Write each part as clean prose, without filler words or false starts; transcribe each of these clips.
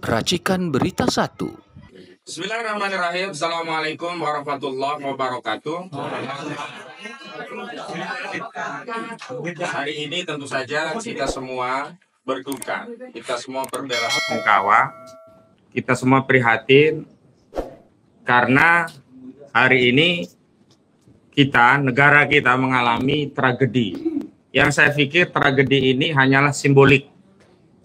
Racikan Berita 1. Bismillahirrahmanirrahim. Assalamualaikum warahmatullahi wabarakatuh. Hari ini tentu saja kita semua berduka, kita semua berbela-sungkawa, kita semua prihatin karena hari ini negara kita mengalami tragedi. Yang saya pikir tragedi ini hanyalah simbolik.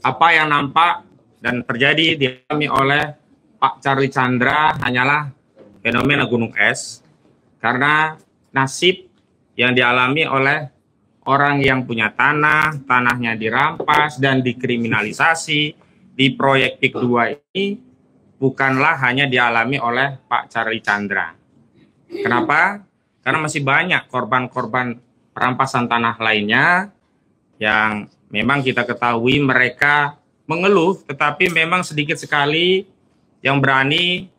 Apa yang nampak dan terjadi dialami oleh Pak Charlie Chandra hanyalah fenomena gunung es, karena nasib yang dialami oleh orang yang punya tanahnya dirampas dan dikriminalisasi di proyek PIK 2 ini bukanlah hanya dialami oleh Pak Charlie Chandra. Kenapa? Karena masih banyak korban-korban perampasan tanah lainnya yang memang kita ketahui mereka mengeluh, tetapi memang sedikit sekali yang berani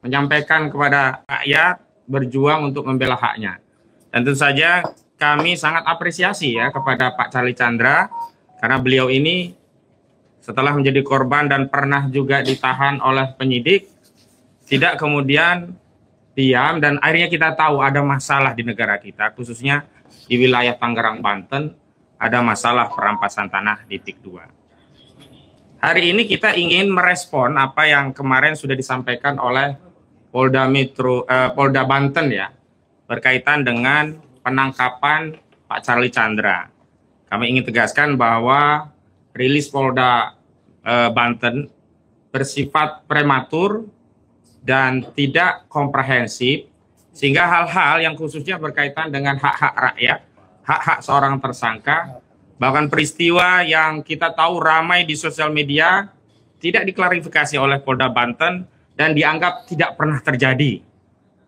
menyampaikan kepada rakyat berjuang untuk membela haknya. Dan tentu saja kami sangat apresiasi ya kepada Pak Charlie Chandra, karena beliau ini setelah menjadi korban dan pernah juga ditahan oleh penyidik, tidak kemudian diam, dan akhirnya kita tahu ada masalah di negara kita, khususnya di wilayah Tangerang, Banten, ada masalah perampasan tanah di PIK 2. Hari ini kita ingin merespon apa yang kemarin sudah disampaikan oleh Polda Banten ya, berkaitan dengan penangkapan Pak Charlie Chandra. Kami ingin tegaskan bahwa rilis Polda Banten bersifat prematur dan tidak komprehensif, sehingga hal-hal yang khususnya berkaitan dengan hak-hak rakyat, hak-hak seorang tersangka, bahkan peristiwa yang kita tahu ramai di sosial media tidak diklarifikasi oleh Polda Banten dan dianggap tidak pernah terjadi.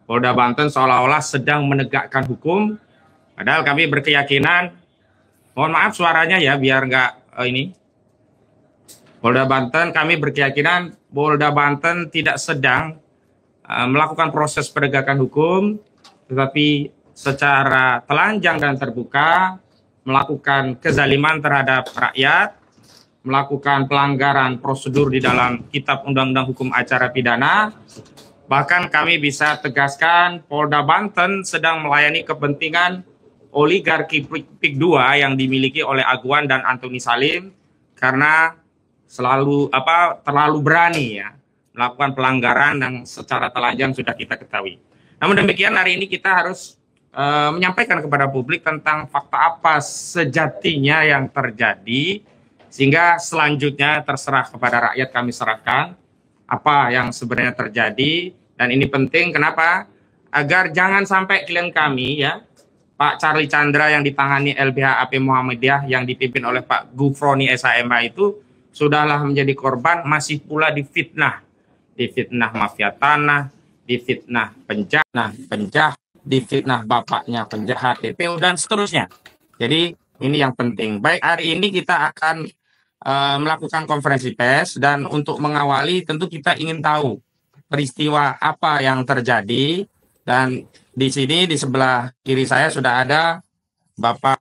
Polda Banten seolah-olah sedang menegakkan hukum, padahal kami berkeyakinan, mohon maaf suaranya ya biar nggak Polda Banten, kami berkeyakinan Polda Banten tidak sedang melakukan proses penegakan hukum, tetapi secara telanjang dan terbuka melakukan kezaliman terhadap rakyat, melakukan pelanggaran prosedur di dalam Kitab Undang-Undang Hukum Acara Pidana. Bahkan kami bisa tegaskan Polda Banten sedang melayani kepentingan oligarki PIK 2 yang dimiliki oleh Aguan dan Antoni Salim, karena terlalu berani ya melakukan pelanggaran yang secara telanjang sudah kita ketahui. Namun demikian hari ini kita harus menyampaikan kepada publik tentang fakta apa sejatinya yang terjadi, sehingga selanjutnya terserah kepada rakyat, kami serahkan apa yang sebenarnya terjadi. Dan ini penting, kenapa? Agar jangan sampai klien kami ya, Pak Charlie Chandra yang ditangani LBH AP Muhammadiyah yang dipimpin oleh Pak Gufroni SHMH itu sudahlah menjadi korban, masih pula difitnah mafia tanah, difitnah penjahat, difitnah bapaknya penjahat DPO dan seterusnya. Jadi ini yang penting. Baik, hari ini kita akan melakukan konferensi pers, dan untuk mengawali tentu kita ingin tahu peristiwa apa yang terjadi. Dan di sini di sebelah kiri saya sudah ada Bapak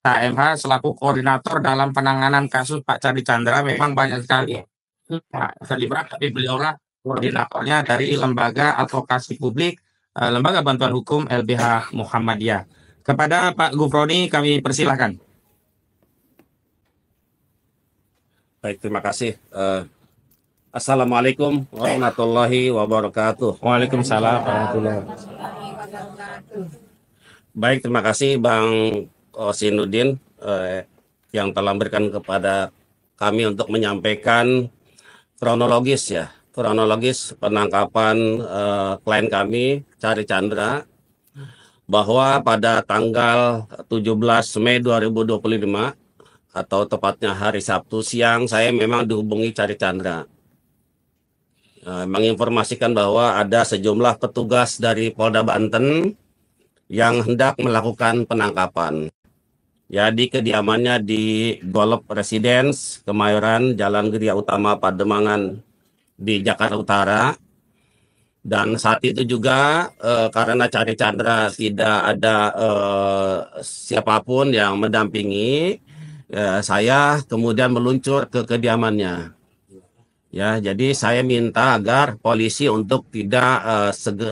KMH selaku koordinator dalam penanganan kasus Pak Charlie Chandra. Memang banyak sekali Pak terlibat, tapi beliaulah koordinatornya dari Lembaga Advokasi Publik, Lembaga Bantuan Hukum LBH Muhammadiyah. Kepada Pak Gufroni kami persilahkan. Baik, terima kasih. Assalamualaikum warahmatullahi wabarakatuh. Waalaikumsalam warahmatullahi wabarakatuh. Baik, terima kasih Bang Osinuddin yang telah memberikan kepada kami untuk menyampaikan kronologis penangkapan klien kami Charlie Chandra, bahwa pada tanggal 17 Mei 2025 atau tepatnya hari Sabtu siang, saya memang dihubungi Charlie Chandra, menginformasikan bahwa ada sejumlah petugas dari Polda Banten yang hendak melakukan penangkapan ya di kediamannya di Golf Residence Kemayoran, Jalan Geria Utama, Pademangan di Jakarta Utara. Dan saat itu juga karena Charlie Chandra tidak ada siapapun yang mendampingi, saya kemudian meluncur ke kediamannya. Ya, jadi saya minta agar polisi untuk tidak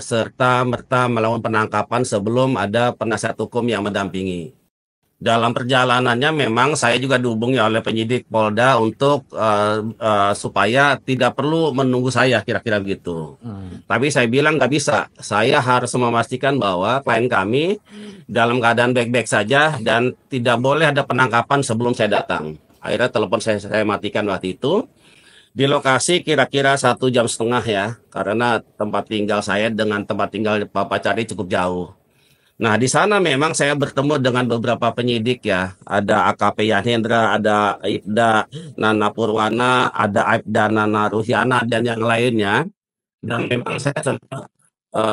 serta merta melakukan penangkapan sebelum ada penasihat hukum yang mendampingi. Dalam perjalanannya memang saya juga dihubungi oleh penyidik Polda untuk supaya tidak perlu menunggu saya, kira-kira begitu. Tapi saya bilang nggak bisa. Saya harus memastikan bahwa klien kami dalam keadaan baik-baik saja dan tidak boleh ada penangkapan sebelum saya datang. Akhirnya telepon saya matikan waktu itu. Di lokasi kira-kira 1,5 jam ya, karena tempat tinggal saya dengan tempat tinggal Bapak Cari cukup jauh. Nah, di sana memang saya bertemu dengan beberapa penyidik ya. Ada AKP Yahendra, ada Aibda Nana Purwana, ada Aibda Nana Ruhiana, dan yang lainnya. Dan memang saya sempat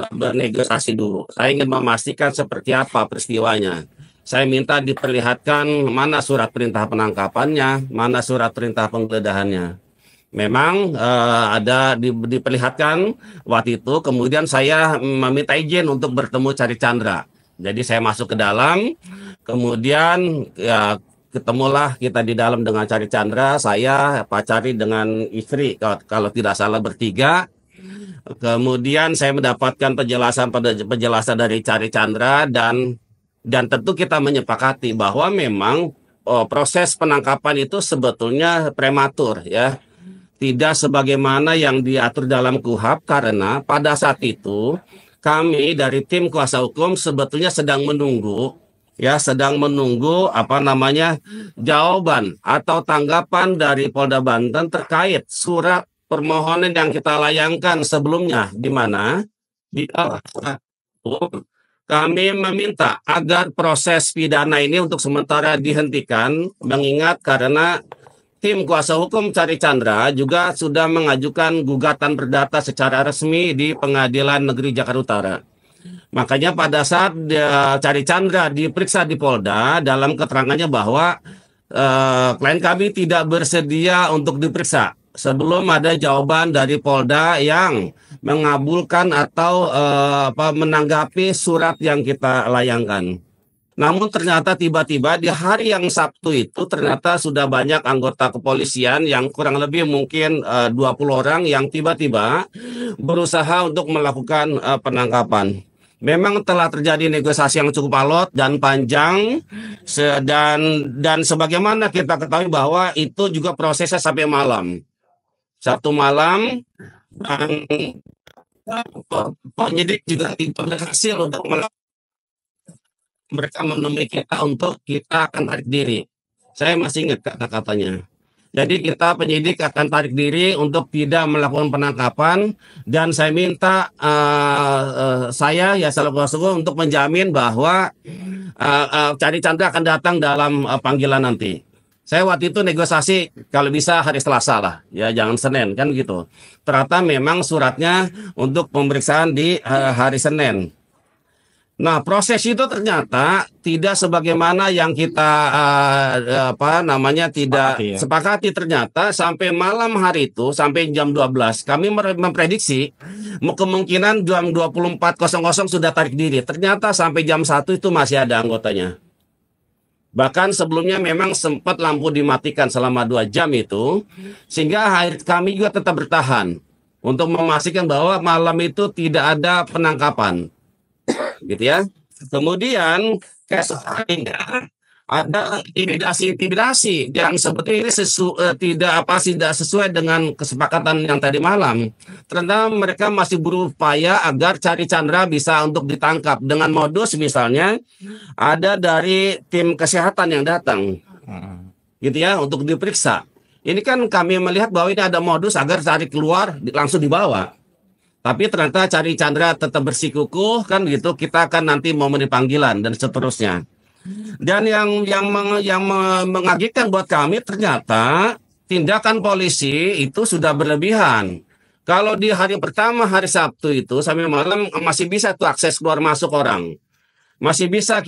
bernegosiasi dulu. Saya ingin memastikan seperti apa peristiwanya. Saya minta diperlihatkan mana surat perintah penangkapannya, mana surat perintah penggeledahannya. Memang ada diperlihatkan waktu itu, kemudian saya meminta izin untuk bertemu Cari Chandra. Jadi saya masuk ke dalam, kemudian ya, ketemulah kita di dalam dengan Cari Chandra, saya, Pak Cari dengan istri, kalau tidak salah bertiga. Kemudian saya mendapatkan penjelasan dari Cari Chandra dan tentu kita menyepakati bahwa memang proses penangkapan itu sebetulnya prematur ya. Tidak sebagaimana yang diatur dalam KUHP, karena pada saat itu kami dari tim kuasa hukum sebetulnya sedang menunggu jawaban atau tanggapan dari Polda Banten terkait surat permohonan yang kita layangkan sebelumnya, di mana di kami meminta agar proses pidana ini untuk sementara dihentikan, mengingat karena tim kuasa hukum Cari Chandra juga sudah mengajukan gugatan perdata secara resmi di Pengadilan Negeri Jakarta Utara. Makanya pada saat Cari Chandra diperiksa di Polda, dalam keterangannya bahwa klien kami tidak bersedia untuk diperiksa sebelum ada jawaban dari Polda yang mengabulkan atau menanggapi surat yang kita layangkan. Namun ternyata tiba-tiba di hari yang Sabtu itu ternyata sudah banyak anggota kepolisian yang kurang lebih mungkin 20 orang yang tiba-tiba berusaha untuk melakukan penangkapan. Memang telah terjadi negosiasi yang cukup alot dan panjang dan sebagaimana kita ketahui bahwa itu juga prosesnya sampai malam. Satu malam dan penyidik juga tidak berhasil untuk melakukan. Mereka menemui kita untuk kita akan tarik diri. Saya masih ingat kata-katanya. Jadi kita penyidik akan tarik diri untuk tidak melakukan penangkapan dan saya minta saya ya selaku kuasa hukum untuk menjamin bahwa Cari Chandra akan datang dalam panggilan nanti. Saya waktu itu negosiasi kalau bisa hari Selasa lah, ya jangan Senin kan gitu. Ternyata memang suratnya untuk pemeriksaan di hari Senin. Nah, proses itu ternyata tidak sebagaimana yang kita tidak sepakati. Ternyata sampai malam hari itu, sampai jam 12, kami memprediksi kemungkinan jam 24.00 sudah tarik diri. Ternyata sampai jam 1 itu masih ada anggotanya. Bahkan sebelumnya memang sempat lampu dimatikan selama 2 jam itu, sehingga kami juga tetap bertahan untuk memastikan bahwa malam itu tidak ada penangkapan. Gitu ya. Kemudian keesokannya ada intimidasi yang sebetulnya ini tidak sesuai dengan kesepakatan yang tadi malam. Ternyata mereka masih berupaya agar Cari Chandra bisa untuk ditangkap dengan modus misalnya ada dari tim kesehatan yang datang. Gitu ya, untuk diperiksa. Ini kan kami melihat bahwa ini ada modus agar Cari keluar langsung dibawa. Tapi ternyata Cari Chandra tetap bersikukuh kan gitu, kita akan nanti memenuhi panggilan dan seterusnya. Dan yang mengagetkan buat kami ternyata tindakan polisi itu sudah berlebihan. Kalau di hari pertama hari Sabtu itu sampai malam masih bisa tuh akses keluar masuk orang. Masih bisa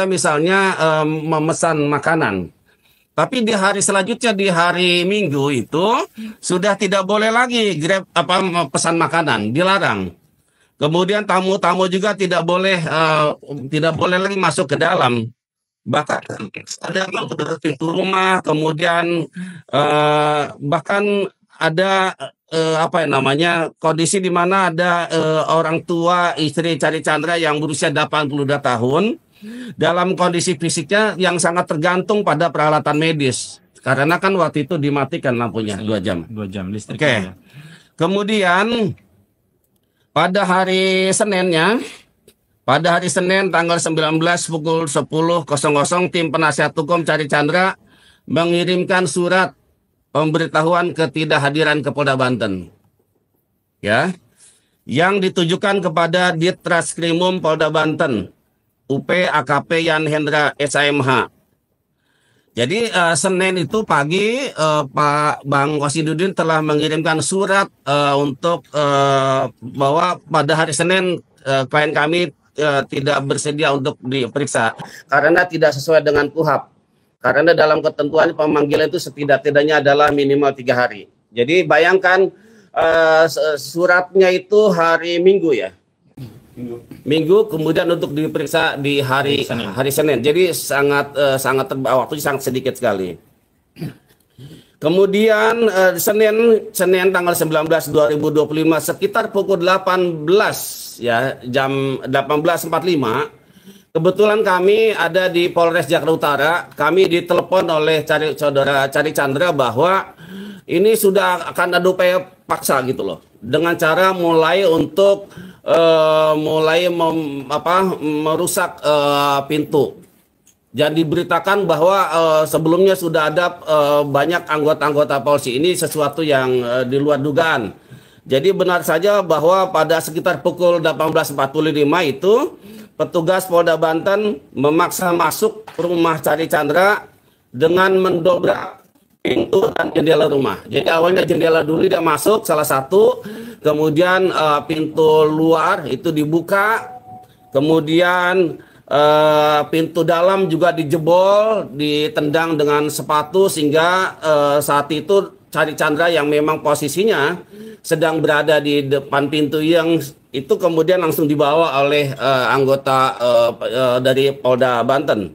misalnya memesan makanan. Tapi di hari selanjutnya di hari Minggu itu sudah tidak boleh lagi pesan makanan, dilarang. Kemudian tamu-tamu juga tidak boleh lagi masuk ke dalam. Bahkan ada pintu rumah, kemudian bahkan ada apa ya namanya, kondisi di mana ada orang tua istri Cari Chandra yang berusia 82 tahun dalam kondisi fisiknya yang sangat tergantung pada peralatan medis. Karena kan waktu itu dimatikan lampunya 2 jam. 2 jam listrik. Oke. Kemudian pada hari Seninnya, pada hari Senin tanggal 19 pukul 10.00 tim penasihat hukum Cari Chandra mengirimkan surat pemberitahuan ketidakhadiran ke Polda Banten, ya, yang ditujukan kepada Ditreskrimum Polda Banten, UP AKP Yan Hendra SAMH. Jadi Senin itu pagi Pak Bang Wasidudin telah mengirimkan surat untuk bahwa pada hari Senin klien kami tidak bersedia untuk diperiksa karena tidak sesuai dengan KUHP. Karena dalam ketentuan pemanggilan itu setidak-tidaknya adalah minimal 3 hari. Jadi bayangkan suratnya itu hari Minggu ya. Minggu kemudian untuk diperiksa di hari Senin. Jadi sangat waktunya sangat sedikit sekali. Kemudian Senin tanggal 19 2025 sekitar pukul 18 ya, jam 18.45. Kebetulan kami ada di Polres Jakarta Utara. Kami ditelepon oleh saudara Cari Chandra bahwa ini sudah akan ada upaya paksa gitu loh, dengan cara mulai untuk merusak pintu. Jadi diberitakan bahwa sebelumnya sudah ada banyak anggota-anggota polisi. Ini sesuatu yang di luar dugaan. Jadi benar saja bahwa pada sekitar pukul 18.45 itu petugas Polda Banten memaksa masuk rumah Cari Chandra dengan mendobrak pintu dan jendela rumah. Jadi awalnya jendela dulu dia masuk salah satu, kemudian pintu luar itu dibuka, kemudian pintu dalam juga dijebol, ditendang dengan sepatu sehingga saat itu Cari Chandra yang memang posisinya sedang berada di depan pintu yang itu kemudian langsung dibawa oleh anggota dari Polda Banten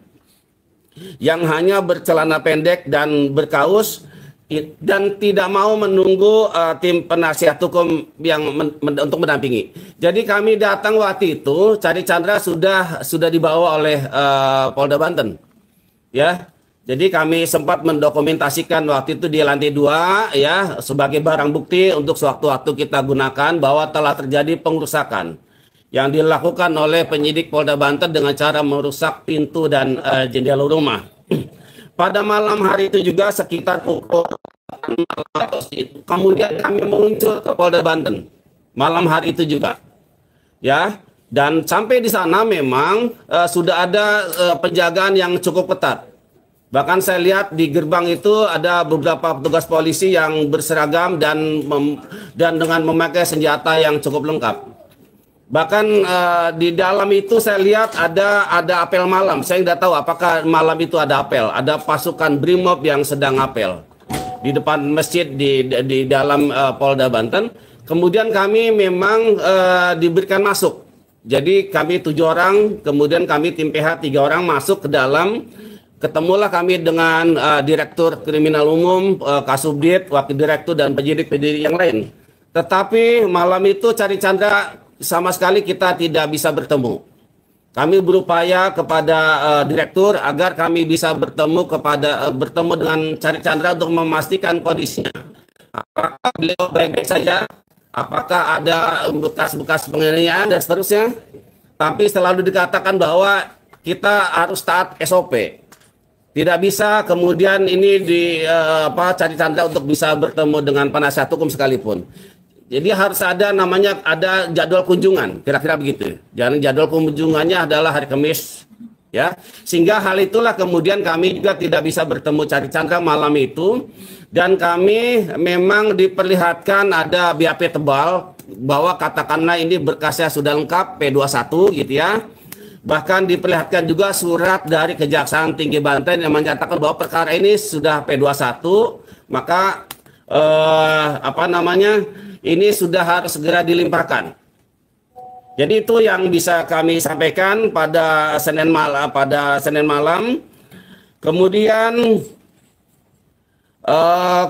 yang hanya bercelana pendek dan berkaus dan tidak mau menunggu tim penasihat hukum yang untuk mendampingi. Jadi kami datang waktu itu, Cari Chandra sudah dibawa oleh Polda Banten, ya. Jadi kami sempat mendokumentasikan waktu itu di lantai 2 ya sebagai barang bukti untuk sewaktu-waktu kita gunakan bahwa telah terjadi pengerusakan yang dilakukan oleh penyidik Polda Banten dengan cara merusak pintu dan jendela rumah. Pada malam hari itu juga sekitar pukul 6 kemudian kami meluncur ke Polda Banten. Malam hari itu juga. Ya, dan sampai di sana memang sudah ada penjagaan yang cukup ketat. Bahkan saya lihat di gerbang itu ada beberapa petugas polisi yang berseragam dan dengan memakai senjata yang cukup lengkap. Bahkan di dalam itu saya lihat ada apel malam. Saya tidak tahu apakah malam itu ada apel. Ada pasukan Brimob yang sedang apel di depan masjid di dalam Polda Banten. Kemudian kami memang diberikan masuk. Jadi kami 7 orang, kemudian kami tim PH 3 orang masuk ke dalam. Ketemulah kami dengan Direktur Kriminal Umum, Kasubdit, Wakil Direktur, dan penyidik-penyidik yang lain. Tetapi malam itu Cari Chandra sama sekali kita tidak bisa bertemu. Kami berupaya kepada Direktur agar kami bisa bertemu dengan Cari Chandra untuk memastikan kondisinya. Apakah beliau baik-baik saja? Apakah ada bekas-bekas penganiayaan dan seterusnya? Tapi selalu dikatakan bahwa kita harus taat SOP. Tidak bisa kemudian ini Cari Chandra untuk bisa bertemu dengan penasihat hukum sekalipun. Jadi harus ada jadwal kunjungan, kira-kira begitu. Jadi jadwal kunjungannya adalah hari Kamis, ya. Sehingga hal itulah kemudian kami juga tidak bisa bertemu Cari Chandra malam itu, dan kami memang diperlihatkan ada BAP tebal bahwa katakanlah ini berkasnya sudah lengkap P21 gitu ya. Bahkan diperlihatkan juga surat dari Kejaksaan Tinggi Banten yang menyatakan bahwa perkara ini sudah P21, maka ini sudah harus segera dilimpahkan. Jadi itu yang bisa kami sampaikan pada Senin malam. Kemudian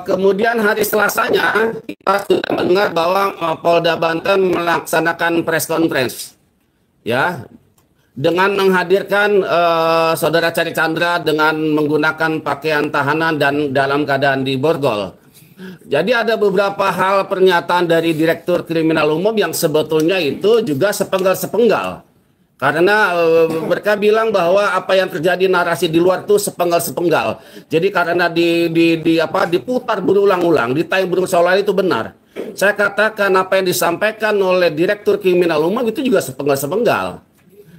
Kemudian hari Selasanya kita sudah mendengar bahwa Polda Banten melaksanakan press conference, ya, dengan menghadirkan saudara Cari Chandra dengan menggunakan pakaian tahanan dan dalam keadaan di borgol. Jadi ada beberapa hal pernyataan dari Direktur Kriminal Umum yang sebetulnya itu juga sepenggal-sepenggal. Karena mereka bilang bahwa apa yang terjadi narasi di luar itu sepenggal-sepenggal. Jadi karena diputar berulang-ulang, ditayang berulang-ulang itu benar. Saya katakan apa yang disampaikan oleh Direktur Kriminal Umum itu juga sepenggal-sepenggal.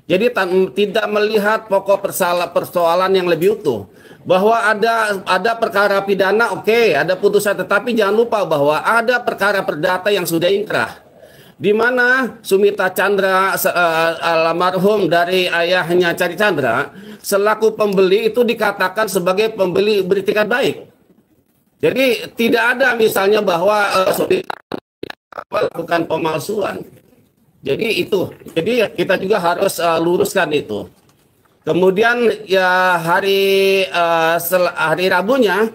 Jadi tidak melihat pokok persoalan yang lebih utuh. Bahwa ada perkara pidana, oke, ada putusan, tetapi jangan lupa bahwa ada perkara perdata yang sudah inkrah. Di mana Sumita Chandra almarhum dari ayahnya Cari Chandra selaku pembeli itu dikatakan sebagai pembeli beritikat baik. Jadi tidak ada misalnya bahwa Sumita melakukan pemalsuan. Jadi itu. Jadi kita juga harus luruskan itu. Kemudian ya hari Rabunya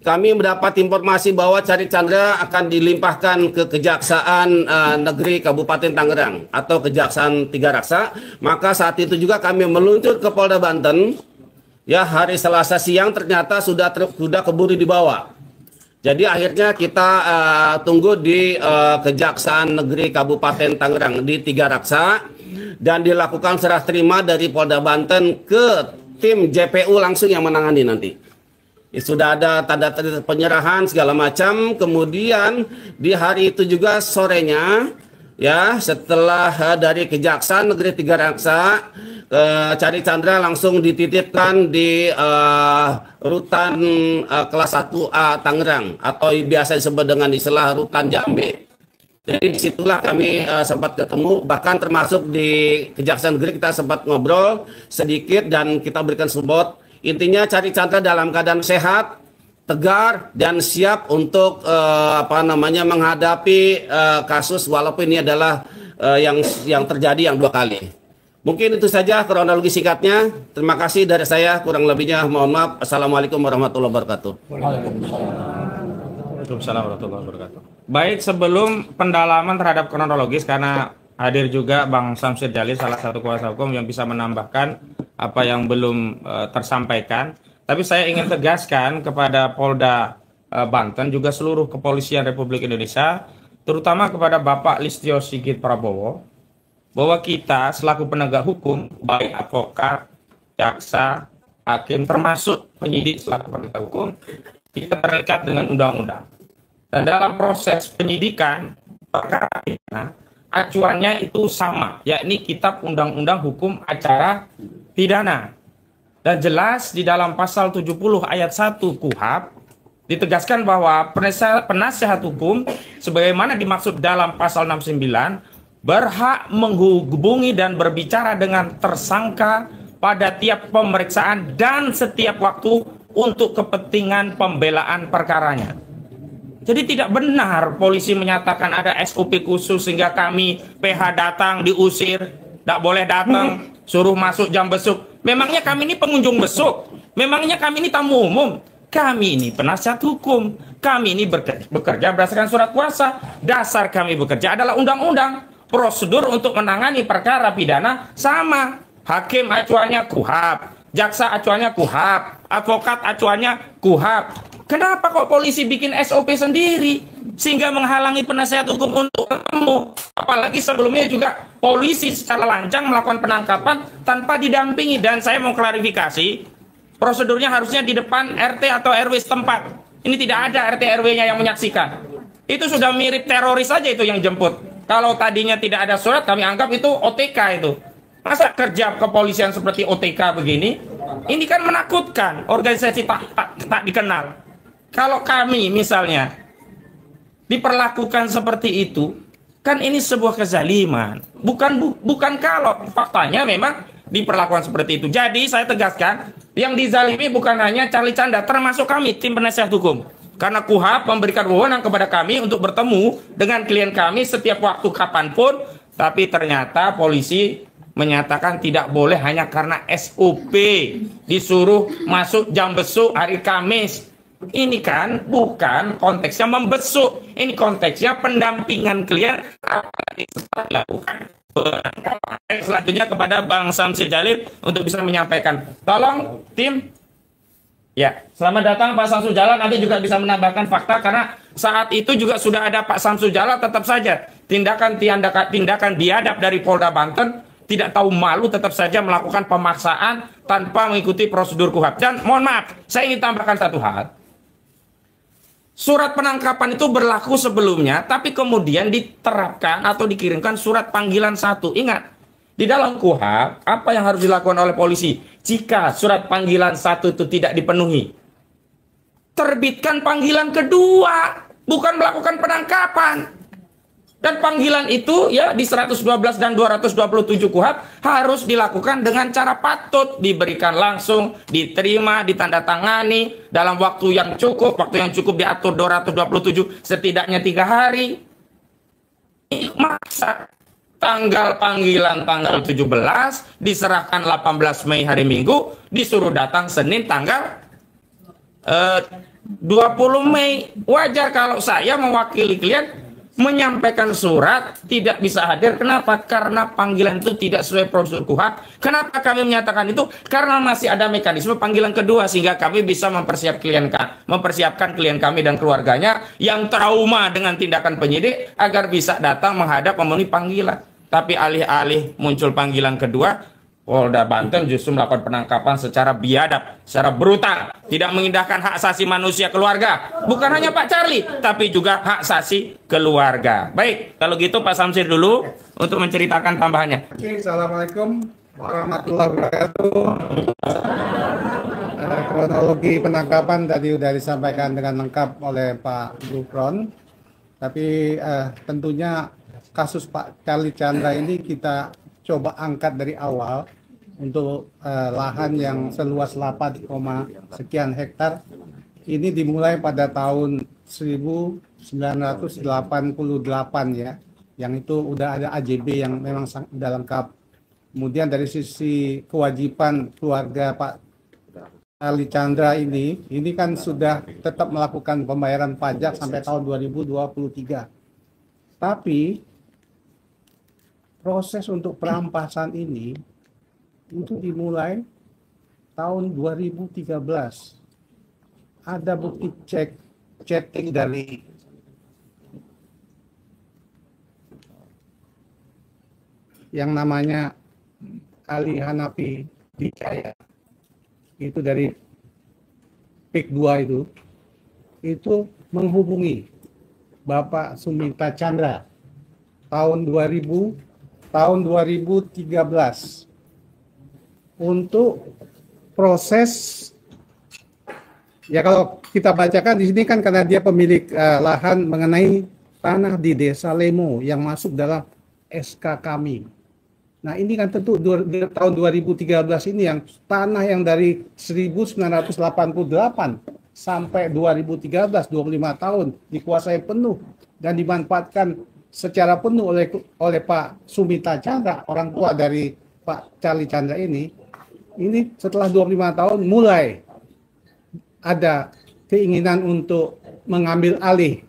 kami mendapat informasi bahwa Cari Chandra akan dilimpahkan ke Kejaksaan Negeri Kabupaten Tangerang atau Kejaksaan Tiga Raksa. Maka saat itu juga kami meluncur ke Polda Banten. Ya, hari Selasa siang ternyata sudah keburu dibawa. Jadi akhirnya kita tunggu di Kejaksaan Negeri Kabupaten Tangerang di Tiga Raksa dan dilakukan serah terima dari Polda Banten ke tim JPU langsung yang menangani nanti. Sudah ada tanda-tanda penyerahan segala macam. Kemudian di hari itu juga sorenya, ya, setelah dari Kejaksaan Negeri Tiga Raksa, Cari Chandra langsung dititipkan di rutan kelas 1A Tangerang atau biasa disebut dengan istilah rutan Jambe. Jadi disitulah kami sempat ketemu, bahkan termasuk di Kejaksaan Negeri kita sempat ngobrol sedikit dan kita berikan support. Intinya Cari Chandra dalam keadaan sehat, tegar dan siap untuk menghadapi kasus walaupun ini adalah yang terjadi yang 2 kali. Mungkin itu saja kronologi singkatnya. Terima kasih dari saya, kurang lebihnya mohon maaf. Assalamualaikum warahmatullahi wabarakatuh. Waalaikumsalam warahmatullahi wabarakatuh. Baik, sebelum pendalaman terhadap kronologis, karena hadir juga Bang Samsir Jalil, salah satu kuasa hukum yang bisa menambahkan apa yang belum tersampaikan. Tapi saya ingin tegaskan kepada Polda Banten, juga seluruh kepolisian Republik Indonesia, terutama kepada Bapak Listio Sigit Prabowo, bahwa kita selaku penegak hukum, baik advokat, jaksa, hakim, termasuk penyidik selaku penegak hukum, kita terikat dengan undang-undang. Dan dalam proses penyidikan perkara pidana, acuannya itu sama, yakni Kitab Undang-Undang Hukum Acara Pidana. Dan jelas di dalam pasal 70 ayat 1 KUHP ditegaskan bahwa penasihat hukum sebagaimana dimaksud dalam pasal 69 berhak menghubungi dan berbicara dengan tersangka pada tiap pemeriksaan dan setiap waktu untuk kepentingan pembelaan perkaranya. Jadi tidak benar polisi menyatakan ada SOP khusus sehingga kami PH datang diusir, tidak boleh datang, suruh masuk jam besuk. Memangnya kami ini pengunjung besuk? Memangnya kami ini tamu umum? Kami ini penasihat hukum. Kami ini bekerja berdasarkan surat kuasa. Dasar kami bekerja adalah undang-undang. Prosedur untuk menangani perkara pidana sama. Hakim acuannya KUHP, jaksa acuannya KUHP, advokat acuannya KUHP. Kenapa kok polisi bikin SOP sendiri sehingga menghalangi penasihat hukum untuk ketemu? Apalagi sebelumnya juga polisi secara lancang melakukan penangkapan tanpa didampingi. Dan saya mau klarifikasi, prosedurnya harusnya di depan RT atau RW setempat. Ini tidak ada RT RW-nya yang menyaksikan. Itu sudah mirip teroris saja itu yang jemput. Kalau tadinya tidak ada surat, kami anggap itu OTK itu. Masa kerja kepolisian seperti OTK begini? Ini kan menakutkan, organisasi tak dikenal. Kalau kami misalnya diperlakukan seperti itu, kan ini sebuah kezaliman. Bukan kalau faktanya memang diperlakukan seperti itu. Jadi saya tegaskan, yang dizalimi bukan hanya Cari Chandra, termasuk kami tim penasihat hukum. Karena KUHP memberikan wewenang kepada kami untuk bertemu dengan klien kami setiap waktu kapanpun, tapi ternyata polisi menyatakan tidak boleh hanya karena SOP, disuruh masuk jam besuk hari Kamis. Ini kan bukan konteksnya membesuk, ini konteksnya pendampingan klien apa yang dilakukan. Selanjutnya kepada Bang Samsir Jalil untuk bisa menyampaikan. Tolong tim. Ya, selamat datang Pak Samsul Jalal. Nanti juga bisa menambahkan fakta karena saat itu juga sudah ada Pak Samsul Jalal. Tetap saja tindakan biadab dari Polda Banten, tidak tahu malu, tetap saja melakukan pemaksaan tanpa mengikuti prosedur KUHAP. Dan mohon maaf, saya ingin tambahkan satu hal. Surat penangkapan itu berlaku sebelumnya, tapi kemudian diterapkan atau dikirimkan surat panggilan 1. Ingat, di dalam KUHAP, apa yang harus dilakukan oleh polisi? Jika surat panggilan 1 itu tidak dipenuhi, terbitkan panggilan kedua, bukan melakukan penangkapan. Dan panggilan itu ya di 112 dan 227 KUHAP harus dilakukan dengan cara patut, diberikan langsung, diterima, ditandatangani dalam waktu yang cukup diatur 227 setidaknya 3 hari. Masa tanggal panggilan tanggal 17, diserahkan 18 Mei hari Minggu, disuruh datang Senin tanggal 20 Mei. Wajar kalau saya mewakili klien menyampaikan surat tidak bisa hadir. Kenapa? Karena panggilan itu tidak sesuai prosedur KUHAP. Kenapa kami menyatakan itu? Karena masih ada mekanisme panggilan kedua sehingga kami bisa mempersiapkan klien kami dan keluarganya yang trauma dengan tindakan penyidik agar bisa datang menghadap memenuhi panggilan. Tapi alih-alih muncul panggilan kedua, Polda Banten justru melakukan penangkapan secara biadab, secara brutal, tidak mengindahkan hak asasi manusia keluarga. Bukan hanya Pak Charlie, tapi juga hak asasi keluarga. Baik, kalau gitu Pak Samsir dulu untuk menceritakan tambahannya. Oke, Assalamualaikum warahmatullahi wabarakatuh. Kronologi penangkapan tadi sudah disampaikan dengan lengkap oleh Pak Gufron. Tapi tentunya kasus Pak Charlie Chandra ini kita coba angkat dari awal untuk lahan yang seluas 8, sekian hektar. Ini dimulai pada tahun 1988 ya, yang itu udah ada AJB yang memang sudah lengkap. Kemudian dari sisi kewajiban keluarga Pak Charlie Chandra ini kan sudah tetap melakukan pembayaran pajak sampai tahun 2023. Tapi proses untuk perampasan ini itu dimulai tahun 2013. Ada bukti chatting dari yang namanya Ali Hanafi Wijaya. Itu dari PIK 2 itu menghubungi Bapak Suminta Chandra tahun 2013 untuk proses, ya kalau kita bacakan di sini kan karena dia pemilik lahan mengenai tanah di Desa Lemo yang masuk dalam SK kami. Nah ini kan tentu tahun 2013 ini yang tanah yang dari 1988 sampai 2013, 25 tahun dikuasai penuh dan dimanfaatkan secara penuh oleh Pak Suminta Chandra, orang tua dari Pak Charlie Chandra ini setelah 25 tahun mulai ada keinginan untuk mengambil alih.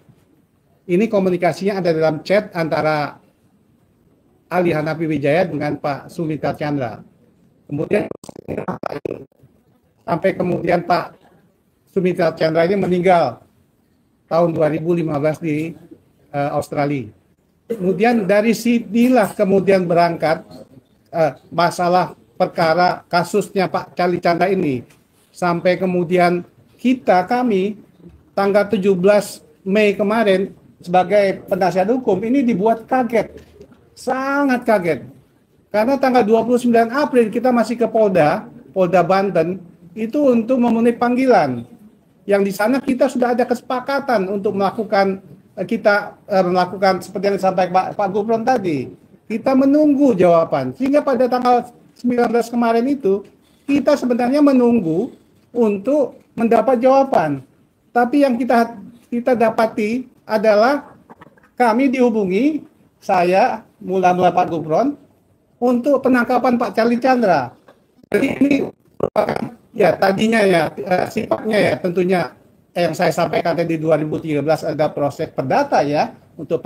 Ini komunikasinya ada dalam chat antara Ali Hanafi Wijaya dengan Pak Suminta Chandra. Kemudian sampai kemudian Pak Suminta Chandra ini meninggal tahun 2015 di Australia. Kemudian dari sinilah kemudian berangkat masalah perkara kasusnya Pak Charlie Chandra ini. Sampai kemudian kami tanggal 17 Mei kemarin sebagai penasihat hukum ini dibuat kaget. Sangat kaget. Karena tanggal 29 April kita masih ke Polda Banten itu untuk memenuhi panggilan. Yang di sana kita sudah ada kesepakatan untuk melakukan seperti yang disampaikan Pak Gufron tadi. Kita menunggu jawaban. Sehingga pada tanggal 19 kemarin itu, kita sebenarnya menunggu untuk mendapat jawaban. Tapi yang kita dapati adalah kami dihubungi, saya mula-mula Pak Gufron, untuk penangkapan Pak Charlie Chandra. Jadi ini ya tadinya ya sifatnya ya tentunya yang saya sampaikan tadi 2013 ada proses perdata ya untuk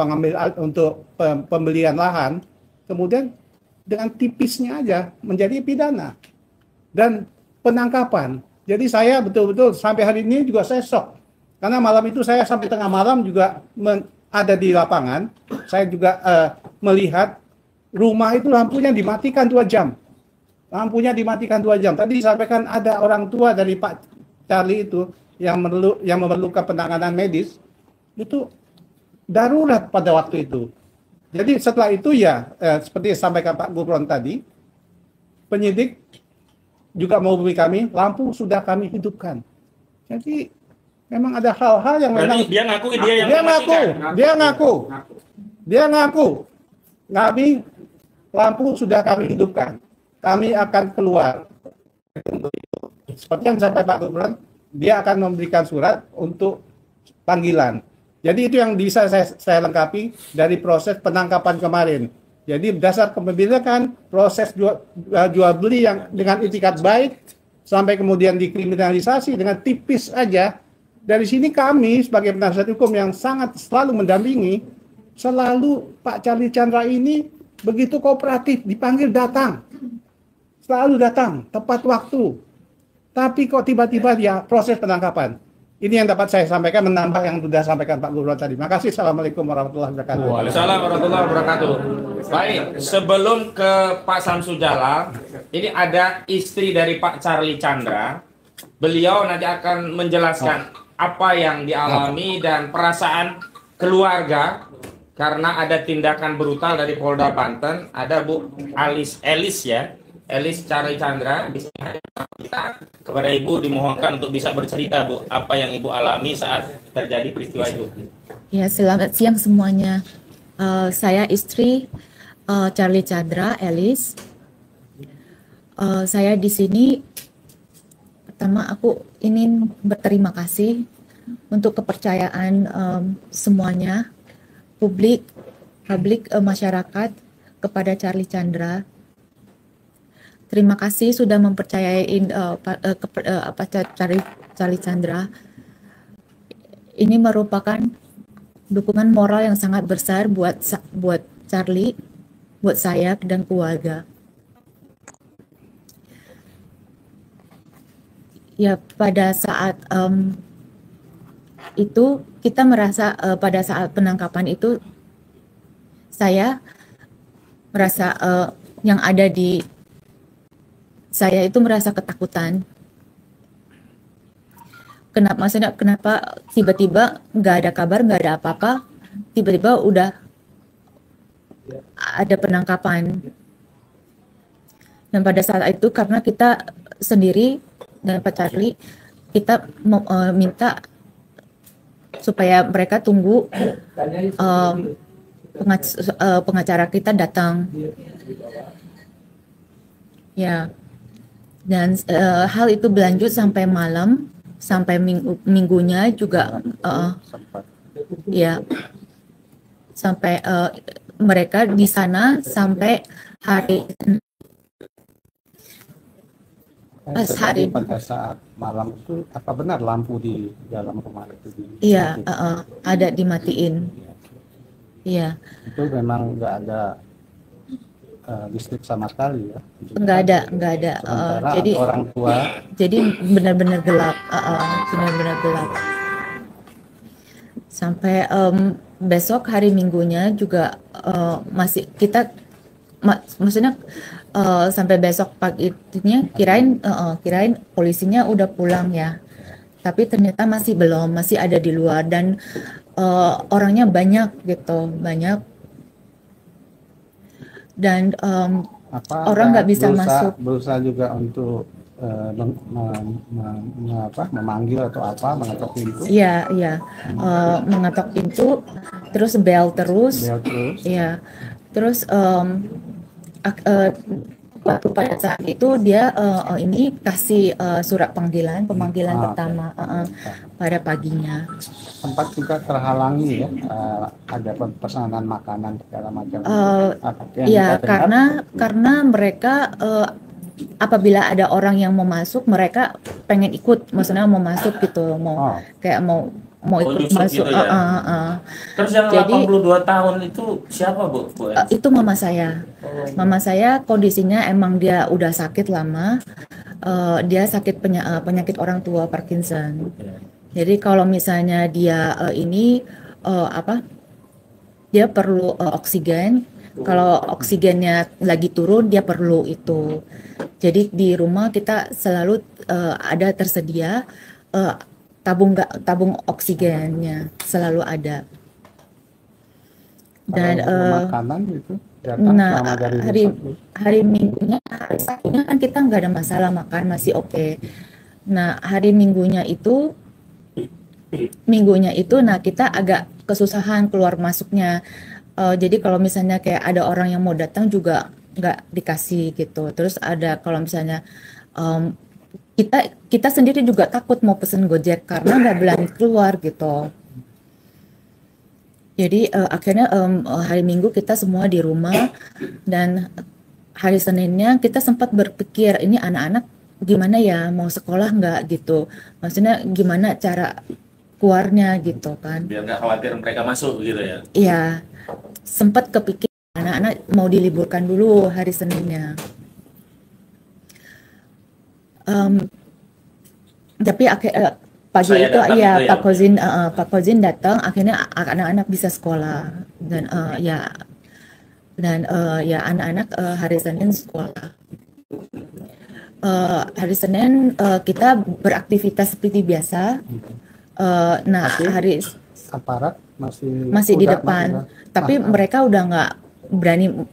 pembelian lahan, kemudian dengan tipisnya aja menjadi pidana dan penangkapan. Jadi saya betul-betul sampai hari ini juga saya shock. Karena malam itu saya sampai tengah malam juga ada di lapangan. Saya juga melihat rumah itu lampunya dimatikan 2 jam. Lampunya dimatikan 2 jam. Tadi disampaikan ada orang tua dari Pak Charlie itu yang memerlukan penanganan medis. Itu darurat pada waktu itu. Jadi setelah itu ya seperti disampaikan Pak Gufron tadi, penyidik juga menghubungi kami, lampu sudah kami hidupkan. Jadi memang ada hal-hal yang memang Dia ngaku dia yang dia ngaku kami lampu sudah kami hidupkan. Kami akan keluar. Seperti yang sampai Pak Gubernur, dia akan memberikan surat untuk panggilan. Jadi itu yang bisa saya lengkapi dari proses penangkapan kemarin. Jadi berdasar kebijakan proses jual beli yang dengan itikat baik sampai kemudian dikriminalisasi dengan tipis aja. Dari sini kami sebagai penasihat hukum yang sangat selalu mendampingi, selalu Pak Charlie Chandra ini begitu kooperatif, dipanggil datang. Selalu datang, tepat waktu. Tapi kok tiba-tiba dia proses penangkapan. Ini yang dapat saya sampaikan, menambah yang sudah sampaikan Pak Gubernur tadi. Terima kasih. Assalamualaikum warahmatullahi wabarakatuh. Waalaikumsalam warahmatullahi wabarakatuh. Baik, sebelum ke Pak Samsu Jalal, ini ada istri dari Pak Charlie Chandra. Beliau nanti akan menjelaskan apa yang dialami dan perasaan keluarga karena ada tindakan brutal dari Polda Banten. Ada Bu Elis Charlie Chandra. Di sini kita kepada Ibu dimohonkan untuk bisa bercerita, Bu, apa yang Ibu alami saat terjadi peristiwa itu. Ya, selamat siang semuanya. Saya istri Charlie Chandra, Elis. Saya di sini pertama aku ingin berterima kasih untuk kepercayaan semuanya, publik, masyarakat kepada Charlie Chandra. Terima kasih sudah mempercayai Charlie Chandra. Ini merupakan dukungan moral yang sangat besar buat Charlie, buat saya dan keluarga. Ya, pada saat itu kita merasa pada saat penangkapan itu saya merasa yang ada di saya itu merasa ketakutan. Kenapa tiba-tiba nggak ada kabar, nggak ada apa-apa, tiba-tiba udah ada penangkapan. Dan pada saat itu karena kita sendiri dan Pak Charlie, kita minta supaya mereka tunggu pengacara kita datang. Ya. Dan hal itu berlanjut sampai malam, sampai minggunya juga, ya, sampai mereka di sana sampai hari pada saat malam itu apa benar lampu di dalam rumah itu? Iya, ada dimatiin. Iya. Itu memang nggak ada listrik sama sekali ya? Nggak ada. Jadi orang tua. Jadi benar-benar gelap, benar-benar gelap. Sampai besok hari Minggunya juga masih kita, maksudnya sampai besok paginya kirain polisinya udah pulang ya. Tapi ternyata masih belum, masih ada di luar dan orangnya banyak gitu, banyak. Dan orang nggak bisa masuk. Berusaha juga untuk memanggil atau apa, mengetok pintu. Iya, mengetok pintu, terus bel terus. Iya, terus waktu pada saat itu dia ini kasih surat pemanggilan pertama pada paginya. Sempat juga terhalangi ya, ada pesanan makanan segala macam. Iya, karena mereka apabila ada orang yang mau masuk, mereka pengen ikut, maksudnya mau masuk gitu, mau kayak mau ikut nyusup masuk. gitu ya. Terus yang Jadi 82 tahun itu siapa, Bu? itu mama saya. Mama saya kondisinya emang dia udah sakit lama. Dia sakit penyakit orang tua Parkinson. Jadi kalau misalnya dia dia perlu oksigen. Kalau oksigennya lagi turun, dia perlu itu. Jadi di rumah kita selalu ada tersedia tabung oksigennya selalu ada. Dan makanan itu datang selama dari hari Minggunya, hari Sabtunya kan kita nggak ada masalah makan, masih oke. Nah hari Minggunya itu, nah kita agak kesusahan keluar masuknya. Jadi kalau misalnya kayak ada orang yang mau datang juga nggak dikasih gitu. Terus ada kalau misalnya kita sendiri juga takut mau pesen Gojek karena nggak berani keluar gitu. Jadi akhirnya hari Minggu kita semua di rumah, dan hari Seninnya kita sempat berpikir ini anak-anak gimana ya, mau sekolah nggak gitu. Maksudnya gimana cara keluarnya gitu kan. Biar nggak khawatir mereka masuk gitu ya. Iya, sempat kepikir anak-anak mau diliburkan dulu hari Seninnya. Tapi pagi Saya itu datang ya gitu ya? Pak Kozin datang, akhirnya anak-anak bisa sekolah, dan anak-anak hari Senin sekolah. Hari Senin kita beraktivitas seperti biasa. Nah hari aparat masih di depan, tapi mereka udah nggak berani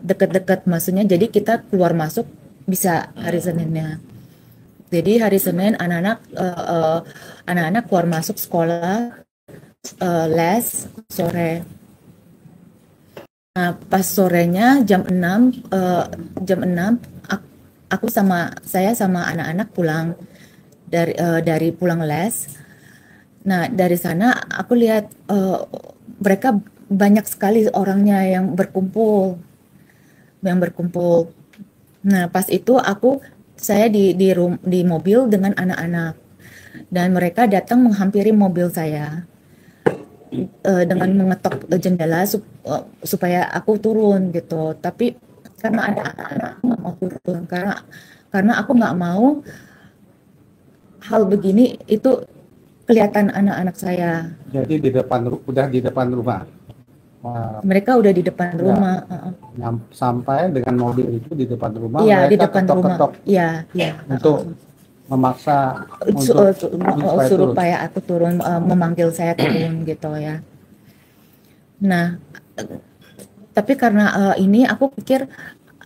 deket-deket, maksudnya jadi kita keluar masuk bisa hari Seninnya. Jadi hari Senin anak-anak keluar masuk sekolah, les sore. Nah pas sorenya jam 6 saya sama anak-anak pulang dari pulang les. Nah dari sana aku lihat mereka banyak sekali orangnya yang berkumpul. Nah pas itu saya di mobil dengan anak-anak, dan mereka datang menghampiri mobil saya dengan mengetok jendela supaya aku turun gitu. Tapi karena ada anak-anak, aku nggak mau turun karena aku nggak mau hal begini itu kelihatan anak-anak saya. Jadi udah di depan rumah. Mereka udah di depan rumah. Sampai dengan mobil itu di depan rumah. Iya, di mereka depan rumah. Iya. Untuk memaksa suruh supaya aku turun, memanggil saya turun gitu ya. Nah, tapi karena ini aku pikir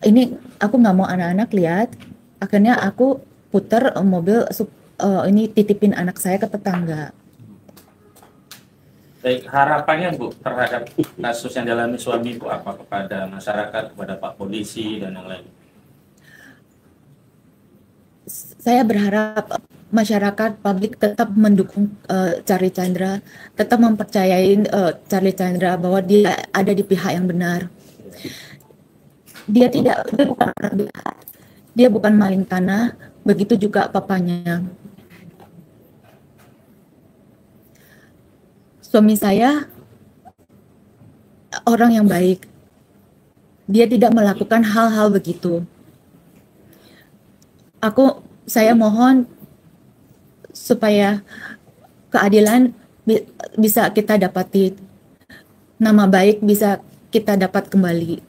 ini aku nggak mau anak-anak lihat, akhirnya aku putar mobil ini titipin anak saya ke tetangga. Baik, harapannya Bu terhadap kasus yang dialami suami Bu apa kepada masyarakat, kepada Pak Polisi dan yang lain? Saya berharap masyarakat publik tetap mendukung Charlie Chandra, tetap mempercayai Charlie Chandra bahwa dia ada di pihak yang benar. Dia bukan orang jahat, dia bukan maling tanah, begitu juga papanya. Suami saya orang yang baik. Dia tidak melakukan hal-hal begitu. Saya mohon supaya keadilan bisa kita dapati, nama baik bisa kita dapat kembali.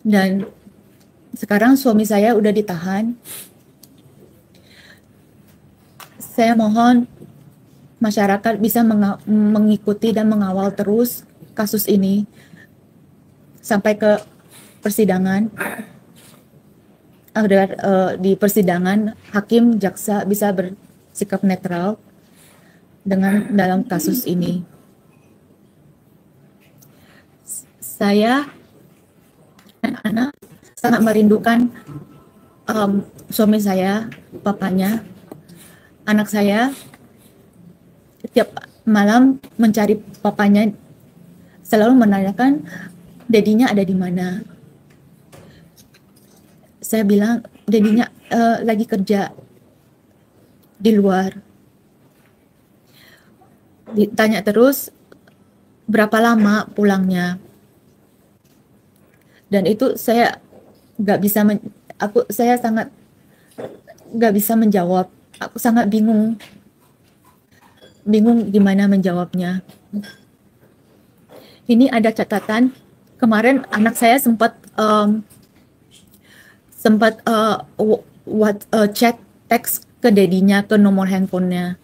Dan sekarang suami saya udah ditahan. Saya mohon masyarakat bisa mengikuti dan mengawal terus kasus ini sampai ke persidangan, agar di persidangan hakim jaksa bisa bersikap netral dalam kasus ini. Saya anak-anak sangat merindukan suami saya, papanya. Anak saya setiap malam mencari papanya, selalu menanyakan dedinya ada di mana. saya bilang dedinya lagi kerja di luar. Ditanya terus berapa lama pulangnya, dan itu saya nggak bisa saya sangat nggak bisa menjawab. Aku sangat bingung gimana menjawabnya. Ini ada catatan kemarin anak saya sempat chat teks ke dedinya, ke nomor handphonenya.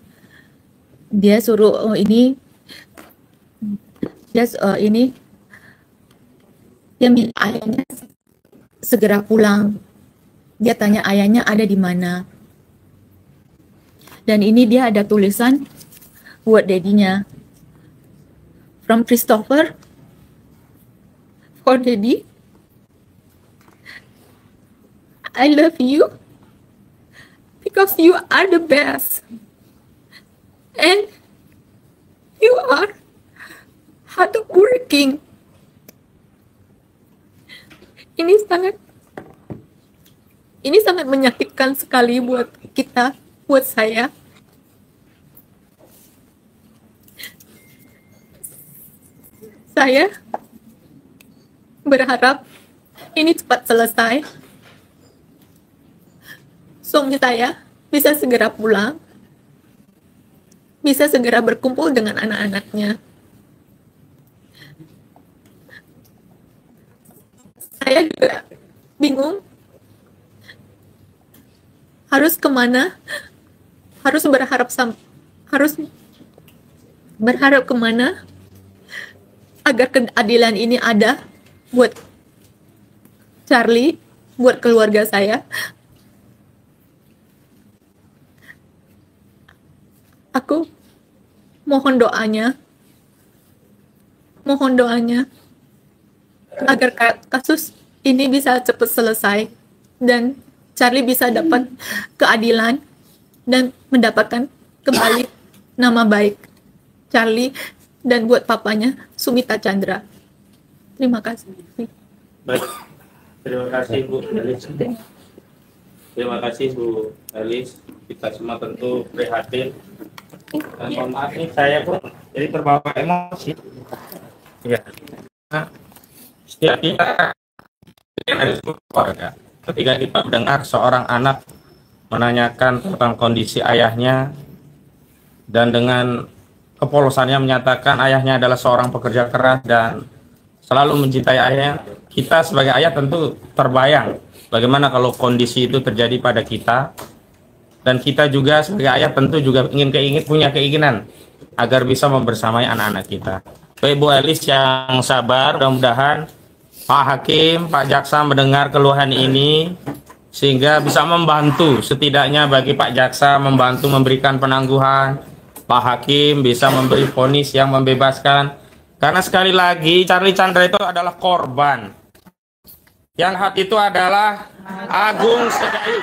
Dia suruh dia minta ayahnya segera pulang. Dia tanya ayahnya ada di mana. Dan ini dia ada tulisan buat dedinya. From Christopher for Daddy. I love you because you are the best. And you are hardworking. Ini sangat menyakitkan sekali buat kita, buat saya. Saya berharap ini cepat selesai. Suami saya bisa segera pulang, bisa segera berkumpul dengan anak-anaknya. Saya juga bingung harus kemana, harus berharap kemana agar keadilan ini ada buat Charlie, buat keluarga saya. Aku mohon doanya agar kasus ini bisa cepat selesai dan Charlie bisa dapat keadilan dan mendapatkan kembali nama baik Charlie dan buat papanya Sumita Chandra. Terima kasih. Baik, terima kasih Bu Elis. Terima kasih Bu Elis. Kita semua tentu prihatin. Dan mohon maaf nih, saya pun jadi terbawa emosi. Ya. Nah, setiap kita ada keluarga. Ketika kita mendengar seorang anak menanyakan tentang kondisi ayahnya dan dengan kepolosannya menyatakan ayahnya adalah seorang pekerja keras dan selalu mencintai ayahnya, kita sebagai ayah tentu terbayang bagaimana kalau kondisi itu terjadi pada kita. Dan kita juga sebagai ayah tentu juga punya keinginan agar bisa membersamai anak-anak kita. Baik Bu Elis yang sabar, mudah-mudahan Pak Hakim, Pak Jaksa mendengar keluhan ini sehingga bisa membantu, setidaknya bagi Pak Jaksa membantu memberikan penangguhan, Pak Hakim bisa memberi vonis yang membebaskan. Karena sekali lagi Charlie Chandra itu adalah korban. Yang jahat itu adalah Agung Sedayu.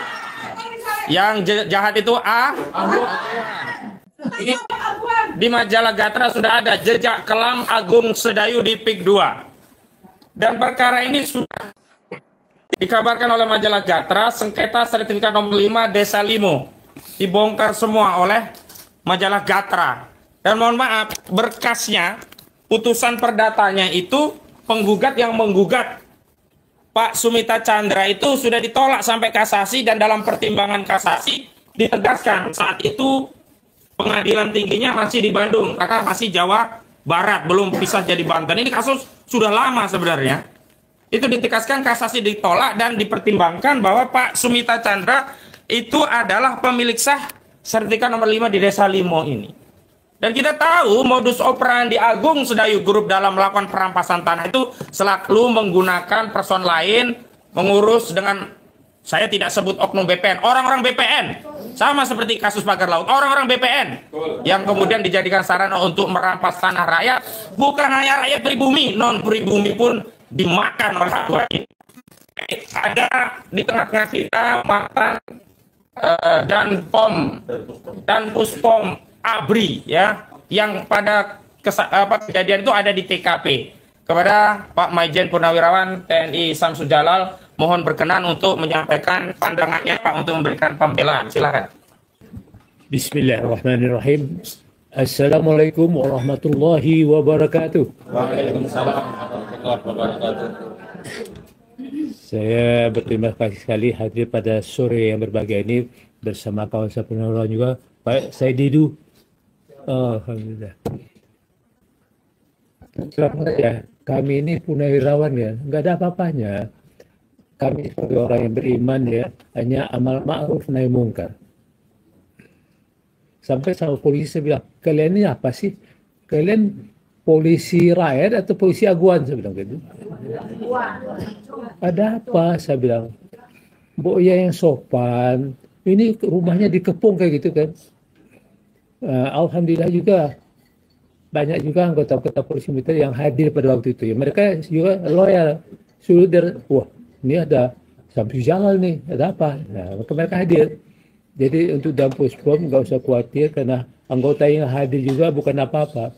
Yang jahat itu ini di majalah Gatra sudah ada jejak kelam Agung Sedayu di PIK 2. Dan perkara ini sudah dikabarkan oleh majalah Gatra, sengketa sertifikat nomor 5 Desa Limo dibongkar semua oleh majalah Gatra. Dan mohon maaf, berkasnya, putusan perdatanya itu penggugat yang menggugat Pak Sumita Chandra itu sudah ditolak sampai kasasi, dan dalam pertimbangan kasasi ditegaskan saat itu pengadilan tingginya masih di Bandung karena masih Jawa Barat, belum bisa jadi Banten. Ini kasus sudah lama sebenarnya. Itu ditegaskan kasasi ditolak dan dipertimbangkan bahwa Pak Sumita Chandra itu adalah pemilik sah sertifikat nomor 5 di Desa Limo ini. Dan kita tahu modus operandi Agung Sedayu Group dalam melakukan perampasan tanah itu selalu menggunakan person lain, mengurus dengan, saya tidak sebut oknum BPN, orang-orang BPN. Sama seperti kasus pagar laut, orang-orang BPN yang kemudian dijadikan sarana untuk merampas tanah rakyat. Bukan hanya rakyat pribumi, non pribumi pun dimakan oleh hatua ini. Ada di tengah-tengah kita mantan dan POM dan Puspom Abri ya, yang pada kejadian itu ada di TKP. Kepada Pak Maijen Purnawirawan TNI Samsul Jalal mohon berkenan untuk menyampaikan pandangannya Pak untuk memberikan pembelaan. Silakan. Bismillahirrahmanirrahim. Assalamualaikum warahmatullahi wabarakatuh. Waalaikumsalam warahmatullahi wabarakatuh. Saya berterima kasih sekali hadir pada sore yang berbahagia ini bersama kawan saya peneroran juga, Pak Saididu. Alhamdulillah. Selamat ya, kami ini purnawirawan ya, nggak ada apa-apanya. Kami sebagai orang yang beriman ya, hanya amal ma'ruf nahi mungkar. Sampai sama polisi saya bilang, kalian ini apa sih? Kalian polisi rakyat atau polisi aguan? Saya bilang gitu. Ada apa? Saya bilang, Mbok ya yang sopan, ini rumahnya dikepung kayak gitu kan. Alhamdulillah juga banyak juga anggota-anggota polisi militer yang hadir pada waktu itu. Ya, mereka juga loyal. Sudah, wah ini ada Samsul Jalal nih, ada apa? Nah, mereka hadir. Jadi untuk dalam Puspom nggak usah khawatir karena anggota yang hadir juga bukan apa-apa.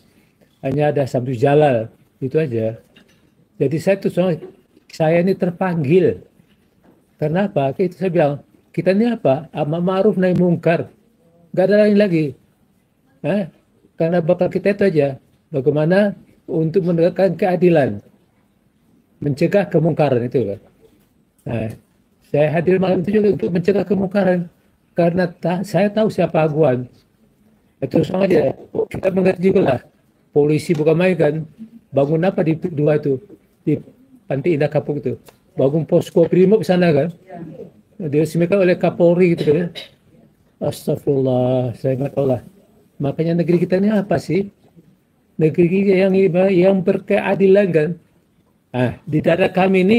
Hanya ada Samsul Jalal, itu aja. Jadi saya ini terpanggil. Karena apa? Itu saya bilang, kita ini apa? Amar ma'ruf nahi mungkar. Nggak ada lain lagi. Karena bakal kita itu aja. Bagaimana untuk menegakkan keadilan. Mencegah kemungkaran itu kan. Nah, saya hadir malam itu juga untuk mencegah kemungkaran. Karena saya tahu siapa aguan. Terus aja kita mengerti juga lah. Polisi bukan main kan. Bangun apa di dua itu? Di Panti Indah Kapuk itu. Bangun posko Brimob sana kan. Diresmikan oleh Kapolri gitu kan. Astagfirullah. Saya nggak tahu lah. Makanya negeri kita ini apa sih? Negeri yang berkeadilan kan. Di dada kami ini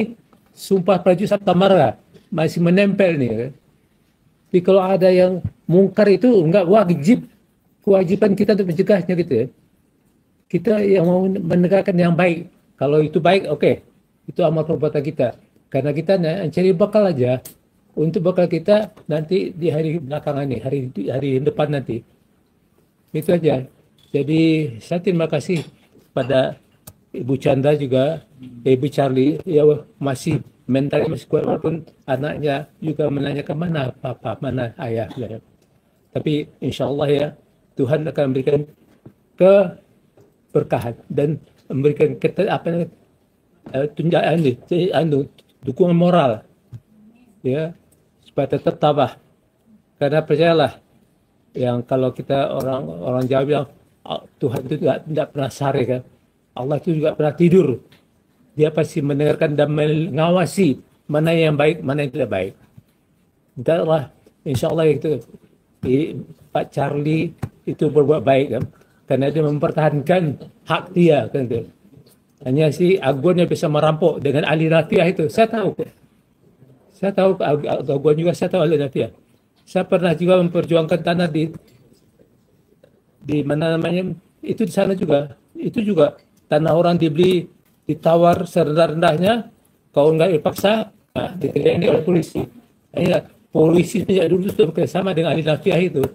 Sumpah Prajurit Sabta Marga masih menempel nih kan. Jadi kalau ada yang mungkar itu enggak wajib, kewajiban kita untuk mencegahnya gitu ya. Kita yang mau menegakkan yang baik. Kalau itu baik, oke. Itu amal perbuatan kita. Karena kita cari bakal aja untuk bakal kita nanti di hari belakangan nih, hari depan nanti. Itu aja. Jadi saya terima kasih pada Ibu Chandra juga, Ibu Charlie, ya masih mental masih kuat walaupun anaknya juga menanyakan mana papa, mana ayah. Ya. Tapi insya Allah ya Tuhan akan memberikan keberkahan dan memberikan tunjangan dukungan moral ya supaya tetap tabah. Karena percayalah yang kalau kita orang Jawa bilang Tuhan itu tidak pernah sare kan. Allah itu juga pernah tidur. Dia pasti mendengarkan dan mengawasi mana yang baik, mana yang tidak baik. Insya Allah itu Pak Charlie itu berbuat baik kan, karena dia mempertahankan hak dia kan. Hanya si aguan yang bisa merampok dengan ahli nafiah itu. Saya tahu aguan juga, saya tahu ahli nafiah. Saya pernah juga memperjuangkan tanah di mana namanya itu di sana juga. Itu juga tanah orang dibeli, ditawar serendah-rendahnya, kalau nggak dipaksa, diterima oleh polisi. Nah, polisi sejak dulu sudah bekerjasama dengan ahli nafiah itu.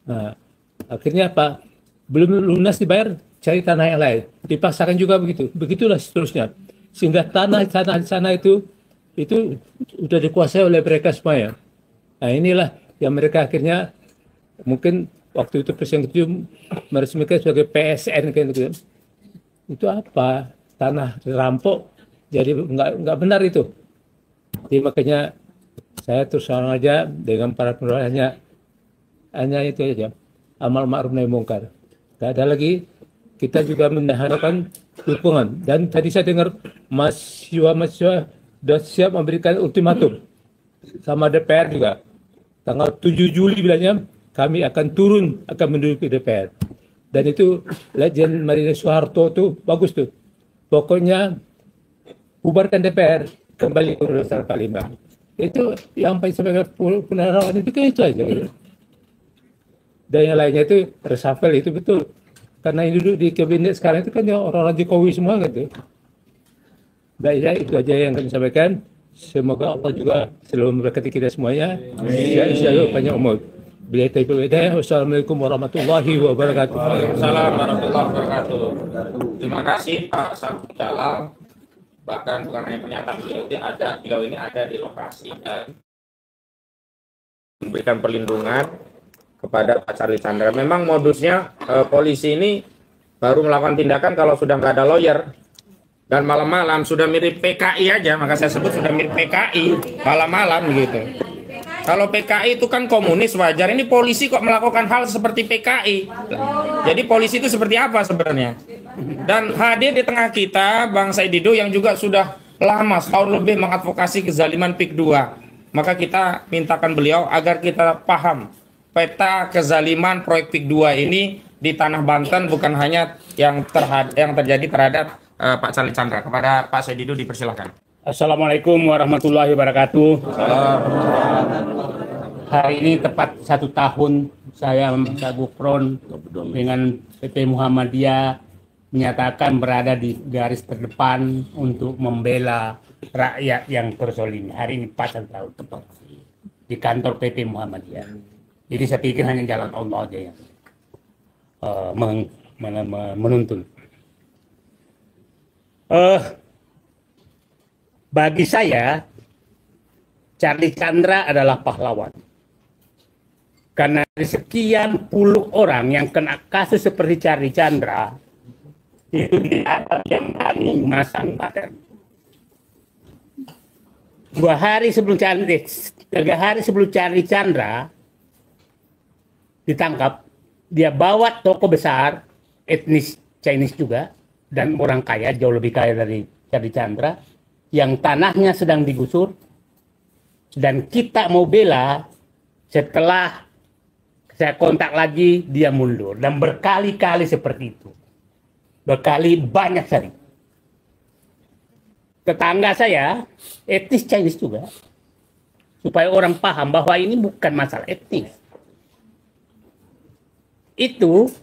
Nah, akhirnya apa? Belum lunas dibayar, cari tanah yang lain. Dipaksakan juga begitu. Begitulah seterusnya. Sehingga tanah di sana itu sudah dikuasai oleh mereka semuanya. Nah, inilah yang mereka akhirnya mungkin waktu itu Presiden ke-7 meresmikan sebagai PSN kan gitu. Itu apa? Tanah dirampok, jadi nggak benar itu. Jadi makanya saya terus terang aja dengan para peneroran hanya itu aja. Amal ma'ruf nahi mungkar. Nggak ada lagi. Kita juga mengharapkan dukungan. Dan tadi saya dengar mahasiswa sudah siap memberikan ultimatum sama DPR juga. Tanggal 7 Juli bilangnya kami akan turun, akan menduduki DPR. Dan itu Legend Marina Soeharto tuh bagus tuh. Pokoknya bubarkan DPR, kembali ke Undang-Undang 45. Itu yang paling sebagai peneroran itu kan itu aja. Gitu. Dan yang lainnya itu reshuffle itu betul. Karena yang duduk di kabinet sekarang itu kan orang-orang Jokowi semua gitu. Baik ya, itu aja yang kami sampaikan. Semoga Allah juga selalu memberkati kita semuanya. Selalu panjang umur. Bila taibul hidayah. Wassalamualaikum warahmatullahi wabarakatuh. Waalaikumsalam warahmatullahi wabarakatuh. Terima kasih Pak Samsul Jalal. bahkan bukan hanya pernyataan beliau ini ada di lokasi dan memberikan perlindungan kepada Pak Charlie Chandra. Memang modusnya polisi ini baru melakukan tindakan kalau sudah nggak ada lawyer dan malam-malam, sudah mirip PKI aja, maka saya sebut sudah mirip PKI malam-malam gitu. Kalau PKI itu kan komunis wajar, ini polisi kok melakukan hal seperti PKI. Jadi polisi itu seperti apa sebenarnya? Dan hadir di tengah kita Bang Said Didu yang juga sudah lama, setahun lebih mengadvokasi kezaliman PIK 2. Maka kita mintakan beliau agar kita paham peta kezaliman proyek PIK 2 ini di tanah Banten, bukan hanya yang terjadi terhadap Pak Charlie Chandra. Kepada Pak Said Didu dipersilahkan. Assalamualaikum warahmatullahi wabarakatuh. Hari ini tepat 1 tahun saya meminta Gufron dengan PP Muhammadiyah menyatakan berada di garis terdepan untuk membela rakyat yang terzolimi. Hari ini pas 1 tahun tepat di kantor PP Muhammadiyah. Jadi saya pikir hanya jalan Allah aja yang menuntun. Bagi saya, Charlie Chandra adalah pahlawan. Karena dari sekian puluh orang yang kena kasus seperti Charlie Chandra, itu tidak yang kami masang badan. 3 hari sebelum Charlie Chandra ditangkap, dia bawa toko besar, etnis Chinese juga, dan orang kaya, jauh lebih kaya dari Charlie Chandra, yang tanahnya sedang digusur, dan kita mau bela. Setelah saya kontak lagi, dia mundur, dan berkali-kali seperti itu, banyak sekali. Tetangga saya etnis Chinese juga, supaya orang paham bahwa ini bukan masalah etnis. Itu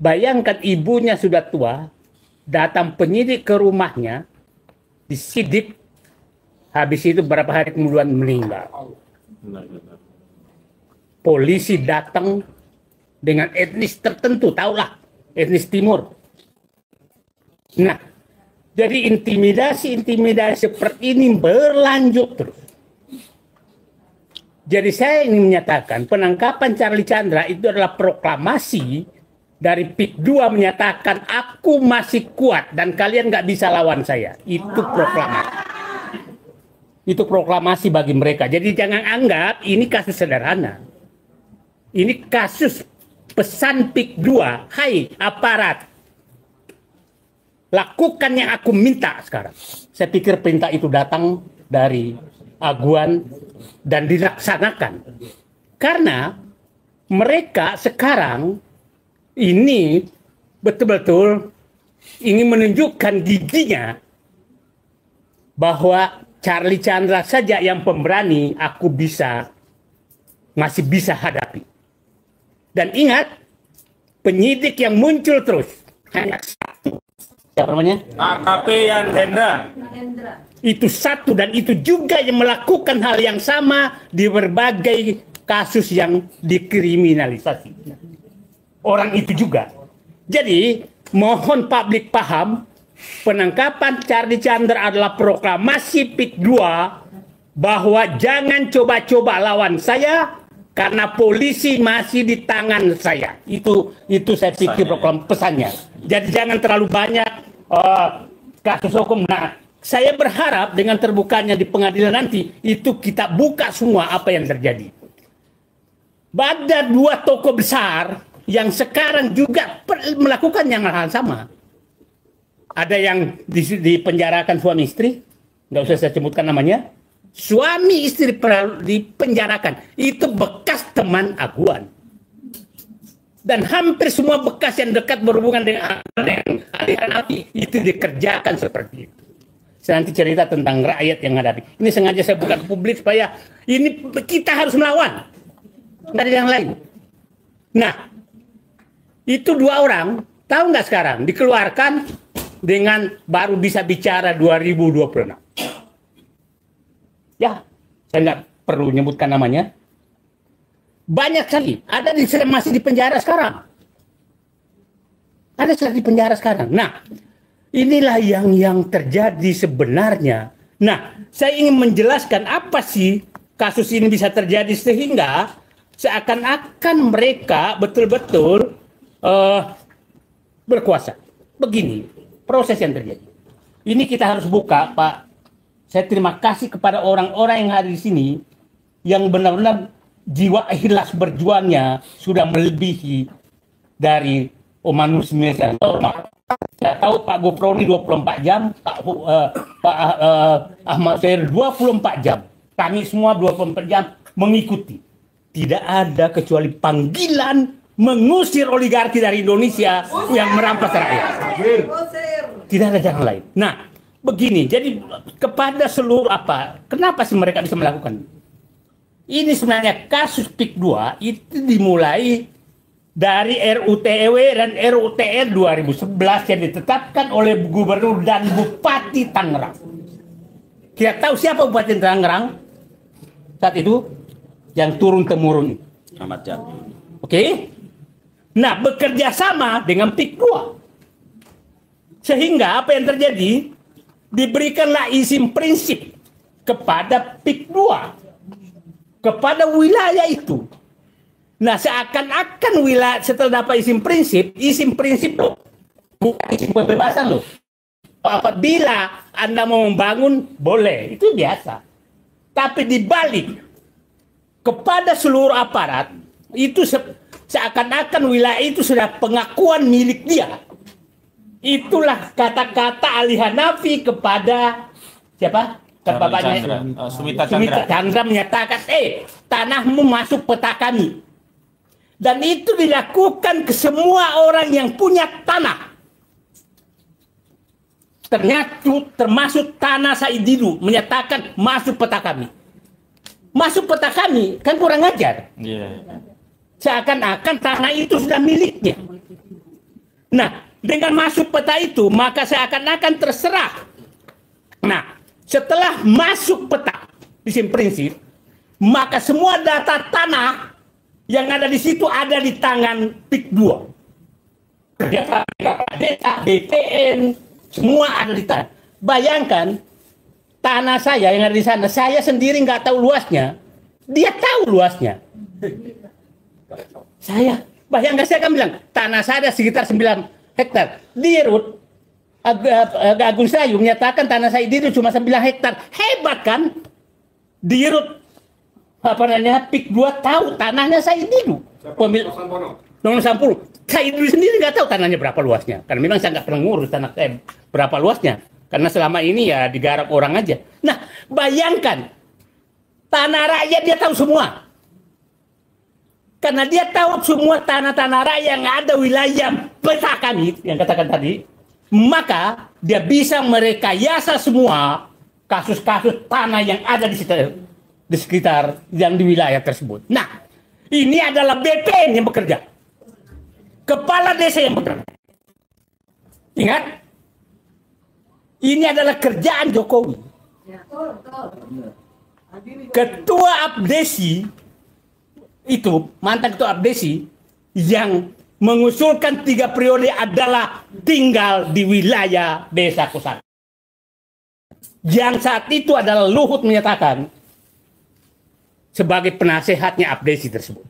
bayangkan, ibunya sudah tua, datang penyidik ke rumahnya, disidik, habis itu berapa hari kemudian meninggal. Polisi datang dengan etnis tertentu, tahulah, etnis timur. Nah, jadi intimidasi seperti ini berlanjut terus. Jadi saya ingin menyatakan penangkapan Charlie Chandra itu adalah proklamasi dari PIK 2 menyatakan aku masih kuat dan kalian nggak bisa lawan saya. Itu proklamasi. Itu proklamasi bagi mereka. Jadi jangan anggap ini kasus sederhana. Ini kasus pesan PIK 2. Hai aparat, lakukan yang aku minta sekarang. Saya pikir perintah itu datang dari Aguan dan dilaksanakan. Karena mereka sekarang ini betul-betul ingin menunjukkan giginya bahwa Charlie Chandra saja yang pemberani, aku masih bisa hadapi. Dan ingat, penyidik yang muncul terus hanya satu. Siapa namanya? AKP Hendra. Itu satu, dan itu juga yang melakukan hal yang sama di berbagai kasus yang dikriminalisasi. Orang itu juga. Jadi, mohon publik paham, penangkapan Charlie Chandra adalah proklamasi PIK 2 bahwa jangan coba-coba lawan saya karena polisi masih di tangan saya. Itu saya pikir pesannya. Jadi jangan terlalu banyak kasus hukum. Nah, saya berharap dengan terbukanya di pengadilan nanti itu kita buka semua apa yang terjadi. Ada 2 tokoh besar yang sekarang juga melakukan yang hal sama. Ada yang dipenjarakan suami istri, nggak usah saya sebutkan namanya. Suami istri dipenjarakan, itu bekas teman Aguan. Dan hampir semua bekas yang dekat berhubungan dengan aliran api itu dikerjakan seperti itu. Saya nanti cerita tentang rakyat yang hadapi. Ini sengaja saya buka ke publik supaya ini kita harus melawan, nggak ada yang lain. Nah, itu 2 orang, tahu nggak sekarang dikeluarkan dengan baru bisa bicara 2026. Ya, saya nggak perlu menyebutkan namanya. Banyak sekali, ada masih di penjara sekarang. Ada sekali di penjara sekarang. Nah, Inilah yang terjadi sebenarnya. Nah, saya ingin menjelaskan apa sih kasus ini bisa terjadi sehingga seakan-akan mereka betul-betul berkuasa. Begini proses yang terjadi. Ini kita harus buka, Pak. Saya terima kasih kepada orang-orang yang hadir di sini yang benar-benar jiwa ikhlas berjuangnya sudah melebihi dari manusia. Saya tahu Pak Gufroni 24 jam, Pak Ahmad Sair 24 jam. Kami semua 24 jam mengikuti. Tidak ada kecuali panggilan mengusir oligarki dari Indonesia yang merampas rakyat. Tidak ada jalan lain. Nah, begini, jadi kepada seluruh kenapa sih mereka bisa melakukan? Ini sebenarnya kasus PIK 2 itu dimulai dari RUTEW dan RUTR 2011 yang ditetapkan oleh Gubernur dan Bupati Tangerang. Kita tahu siapa Bupati Tangerang saat itu yang turun-temurun. Ahmad Jami. Oke? Nah, bekerja sama dengan PIK 2. Sehingga apa yang terjadi? Diberikanlah izin prinsip kepada PIK 2. Kepada wilayah itu. Nah, seakan-akan wilayah setelah dapat izin prinsip bukan izin pembebasan loh. Apabila Anda mau membangun, boleh. Itu biasa. Tapi dibalik, kepada seluruh aparat, itu seakan-akan wilayah itu sudah pengakuan milik dia. Itulah kata-kata Ali Hanafi kepada siapa? Bapaknya Sumita Chandra menyatakan, tanahmu masuk peta kami. Dan itu dilakukan ke semua orang yang punya tanah. Ternyata termasuk tanah Said Didu menyatakan masuk peta kami. Masuk peta kami kan kurang ajar. Seakan-akan tanah itu sudah miliknya. Nah, dengan masuk peta itu maka seakan-akan terserah. Nah, setelah masuk peta izin prinsip, maka semua data tanah yang ada di situ ada di tangan PIK 2. Data BPN semua ada di tangan. Bayangkan tanah saya yang ada di sana, saya sendiri nggak tahu luasnya, dia tahu luasnya. Bayangkan saya akan bilang tanah saya ada sekitar 9 hektar. Di Rut Agung Sayu menyatakan tanah saya itu cuma 9 hektar. Hebat kan? Di Rut PIK 2 tahu tanahnya saya itu. Nomor 10. Saya itu sendiri nggak tahu tanahnya berapa luasnya. Karena memang saya nggak pernah ngurus tanah saya berapa luasnya. Karena selama ini ya digarap orang aja. Nah, bayangkan tanah rakyat dia tahu semua. Karena dia tahu semua tanah-tanah rakyat yang ada wilayah peta kami yang katakan tadi, maka dia bisa merekayasa semua kasus-kasus tanah yang ada di sekitar yang di wilayah tersebut. Nah, ini adalah BPN yang bekerja. Kepala desa yang bekerja. Ingat, ini adalah kerjaan Jokowi. Ketua Abdesi itu, mantan ketua Abdesi yang mengusulkan 3 periode adalah tinggal di wilayah Desa Kosambi. Yang saat itu adalah Luhut menyatakan sebagai penasehatnya Abdesi tersebut.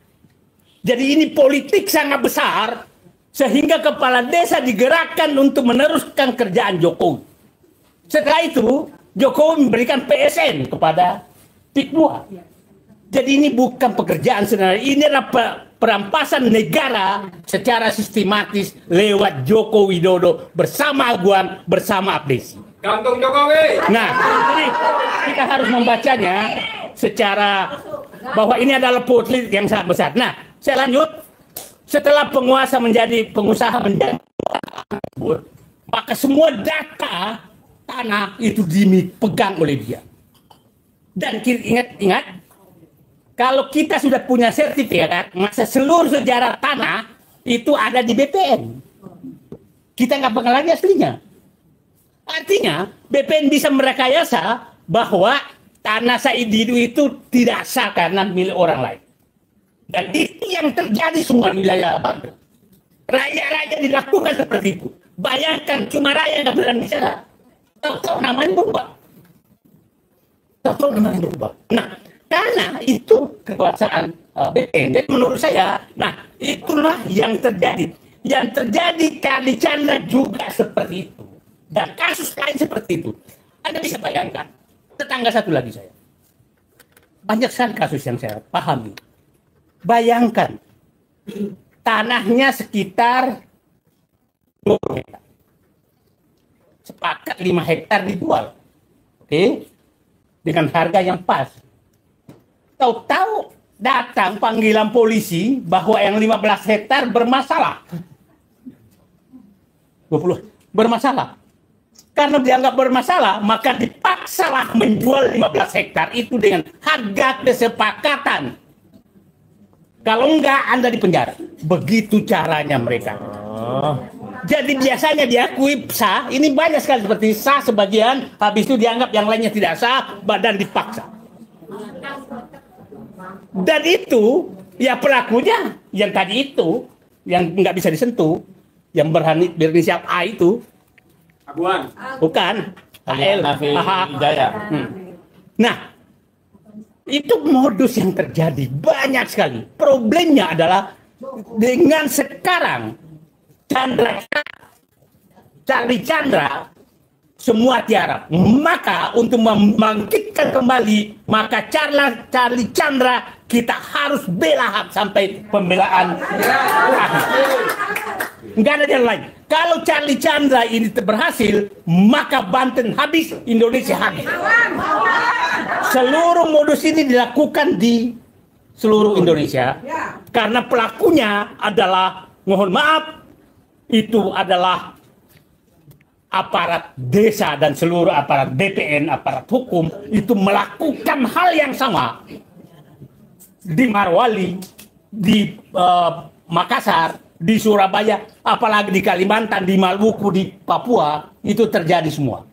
Jadi ini politik sangat besar sehingga kepala desa digerakkan untuk meneruskan kerjaan Jokowi. Setelah itu Jokowi memberikan PSN kepada PIK 2. Jadi ini bukan pekerjaan sebenarnya, ini adalah perampasan negara secara sistematis lewat Joko Widodo bersama Aguan, bersama Abdesi. Gantung Jokowi. Nah, jadi kita harus membacanya secara bahwa ini adalah politik yang sangat besar. Nah, saya lanjut. Setelah penguasa menjadi pengusaha menjadi, maka semua data tanah itu dipegang oleh dia. Dan ingat, kalau kita sudah punya sertifikat, masa seluruh sejarah tanah itu ada di BPN. Kita nggak pegang lagi aslinya. Artinya BPN bisa merekayasa bahwa tanah Said Didu itu tidak sah karena milik orang lain. Dan itu yang terjadi semua wilayah Banten. Rakyat-rakyat dilakukan seperti itu. Bayangkan cuma rakyat yang berani bicara. Tahu namanya berubah. Tahu namanya berubah. Nah, karena itu kekuasaan BPN, dan menurut saya, nah itulah yang terjadi. Yang terjadi Kardi Chandra juga seperti itu. Dan kasus lain seperti itu. Anda bisa bayangkan. Tetangga satu lagi saya. Banyak sekali kasus yang saya pahami. Bayangkan. Tanahnya sekitar 20 hektar. Sepakat 5 hektar dijual. Oke? Dengan harga yang pas. Tahu-tahu datang panggilan polisi bahwa yang 15 hektar bermasalah. 20 bermasalah. Karena dianggap bermasalah, maka dipaksalah menjual 15 hektar itu dengan harga kesepakatan. Kalau enggak, Anda dipenjara. Begitu caranya mereka. Jadi biasanya diakui sah, ini banyak sekali seperti sah sebagian, habis itu dianggap yang lainnya tidak sah, badan dipaksa. Dan itu, ya pelakunya, yang tadi itu, yang nggak bisa disentuh, yang berinisial A itu, Aguan. bukan, AL, Nafi AH. Hidayat. Nah, itu modus yang terjadi banyak sekali. Problemnya adalah dengan sekarang Charlie Chandra semua tiarap. Maka untuk membangkitkan kembali, maka Charlie Chandra kita harus bela sampai pembelaan. Nggak ada yang lain. Kalau Charlie Chandra ini berhasil, maka Banten habis, Indonesia habis. Seluruh modus ini dilakukan di seluruh Indonesia karena pelakunya adalah, mohon maaf, itu adalah aparat desa dan seluruh aparat BPN, aparat hukum itu melakukan hal yang sama di Marwali, di Makassar, di Surabaya, apalagi di Kalimantan, di Maluku, di Papua, itu terjadi semua.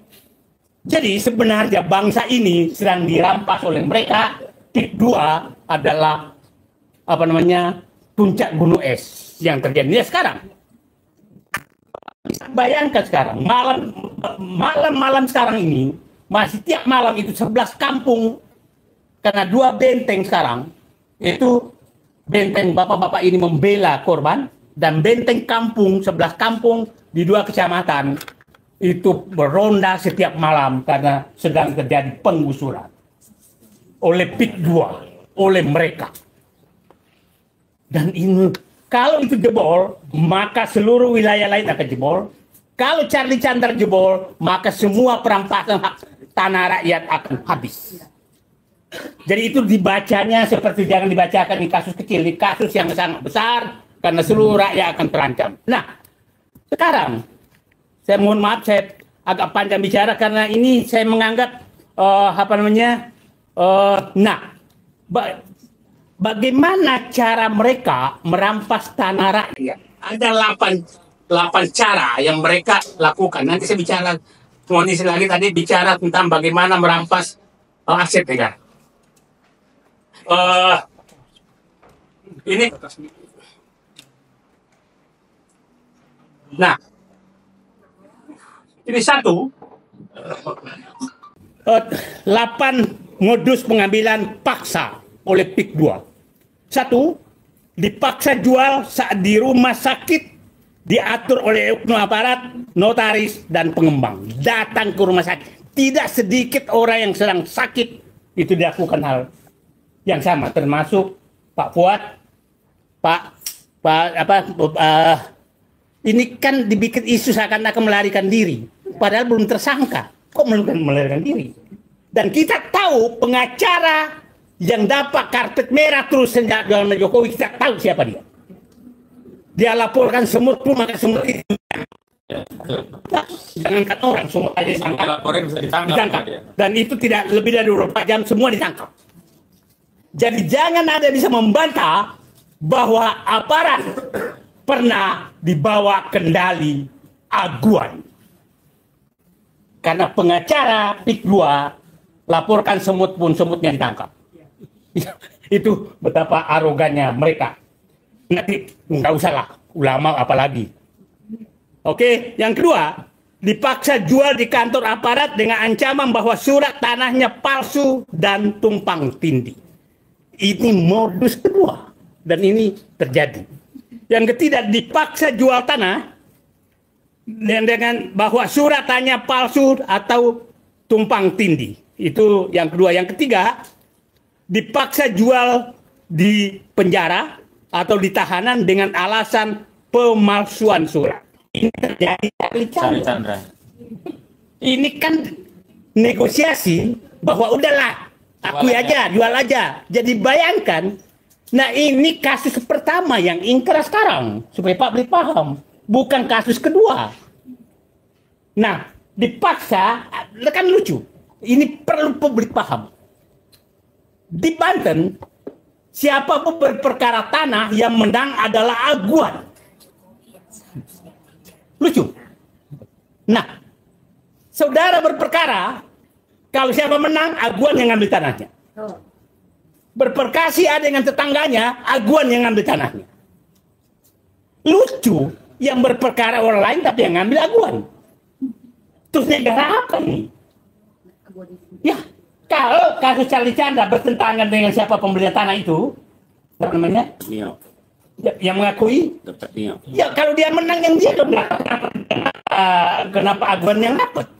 Jadi sebenarnya bangsa ini sedang dirampas oleh mereka. Tik 2 adalah puncak gunung es yang terjadi ya sekarang. Bayangkan sekarang malam sekarang ini masih tiap malam itu 11 kampung karena 2 benteng sekarang itu benteng bapak-bapak ini membela korban dan benteng kampung 11 kampung di 2 kecamatan itu beronda setiap malam karena sedang terjadi penggusuran oleh PIK 2 oleh mereka. Dan ini kalau itu jebol, maka seluruh wilayah lain akan jebol. Kalau Charlie Chandra jebol, maka semua perampasan hak tanah rakyat akan habis. Jadi itu dibacanya seperti jangan dibacakan di kasus kecil, di kasus yang sangat besar, karena seluruh rakyat akan terancam. Nah, sekarang, saya mohon maaf, saya agak panjang bicara, karena ini saya menganggap, bagaimana cara mereka merampas tanah rakyat? Ada 8 cara yang mereka lakukan. Nanti saya bicara, kondisi lagi tadi bicara tentang bagaimana merampas aset negara. Nah, ini 8 modus pengambilan paksa oleh PIK 2. 1, dipaksa jual saat di rumah sakit diatur oleh oknum aparat, notaris, dan pengembang. Datang ke rumah sakit. Tidak sedikit orang yang sedang sakit itu dilakukan hal yang sama, termasuk Pak Fuad, ini kan dibikin isu seakan-akan melarikan diri, padahal belum tersangka. Kok melarikan diri? Dan kita tahu pengacara yang dapat karpet merah terus sejak zaman Jokowi, kita tahu siapa dia. Dia laporkan semut pun, maka semut itu jangankan orang, semua aja ditangkap. Dan itu tidak lebih dari 24 jam semua ditangkap. Jadi jangan ada bisa membantah bahwa aparat pernah dibawa kendali aguan. Karena pengacara PIK 2 laporkan semut pun semutnya ditangkap. Itu betapa arogannya mereka. Nanti nggak usah lah ulama apalagi. Oke, yang kedua, dipaksa jual di kantor aparat dengan ancaman bahwa surat tanahnya palsu dan tumpang tindih. Ini modus kedua, dan ini terjadi. Yang ketiga, dipaksa jual tanah dengan bahwa surat tanahnya palsu atau tumpang tindih. Itu yang kedua. Yang ketiga, dipaksa jual di penjara atau di tahanan dengan alasan pemalsuan surat. Ini terjadi Chandra. Ini kan negosiasi bahwa udahlah, akui aja, jual aja. Jadi bayangkan, nah ini kasus pertama yang ingkrah sekarang, supaya publik paham. Bukan kasus kedua. Nah, dipaksa, kan lucu. Ini perlu publik paham. Di Banten, siapapun berperkara tanah yang menang adalah aguan. Lucu. Nah, saudara berperkara, kalau siapa menang, aguan yang ngambil tanahnya. Berperkasi ada dengan tetangganya, aguan yang ngambil tanahnya. Lucu, yang berperkara orang lain tapi yang ngambil aguan. Terus negara apa ini? Ya, kalau kasus Charlie Chandra bertentangan dengan siapa pembeli tanah itu, apa namanya? Yang mengakui, ya kalau dia menang yang dia dong, kenapa aguan yang dapat?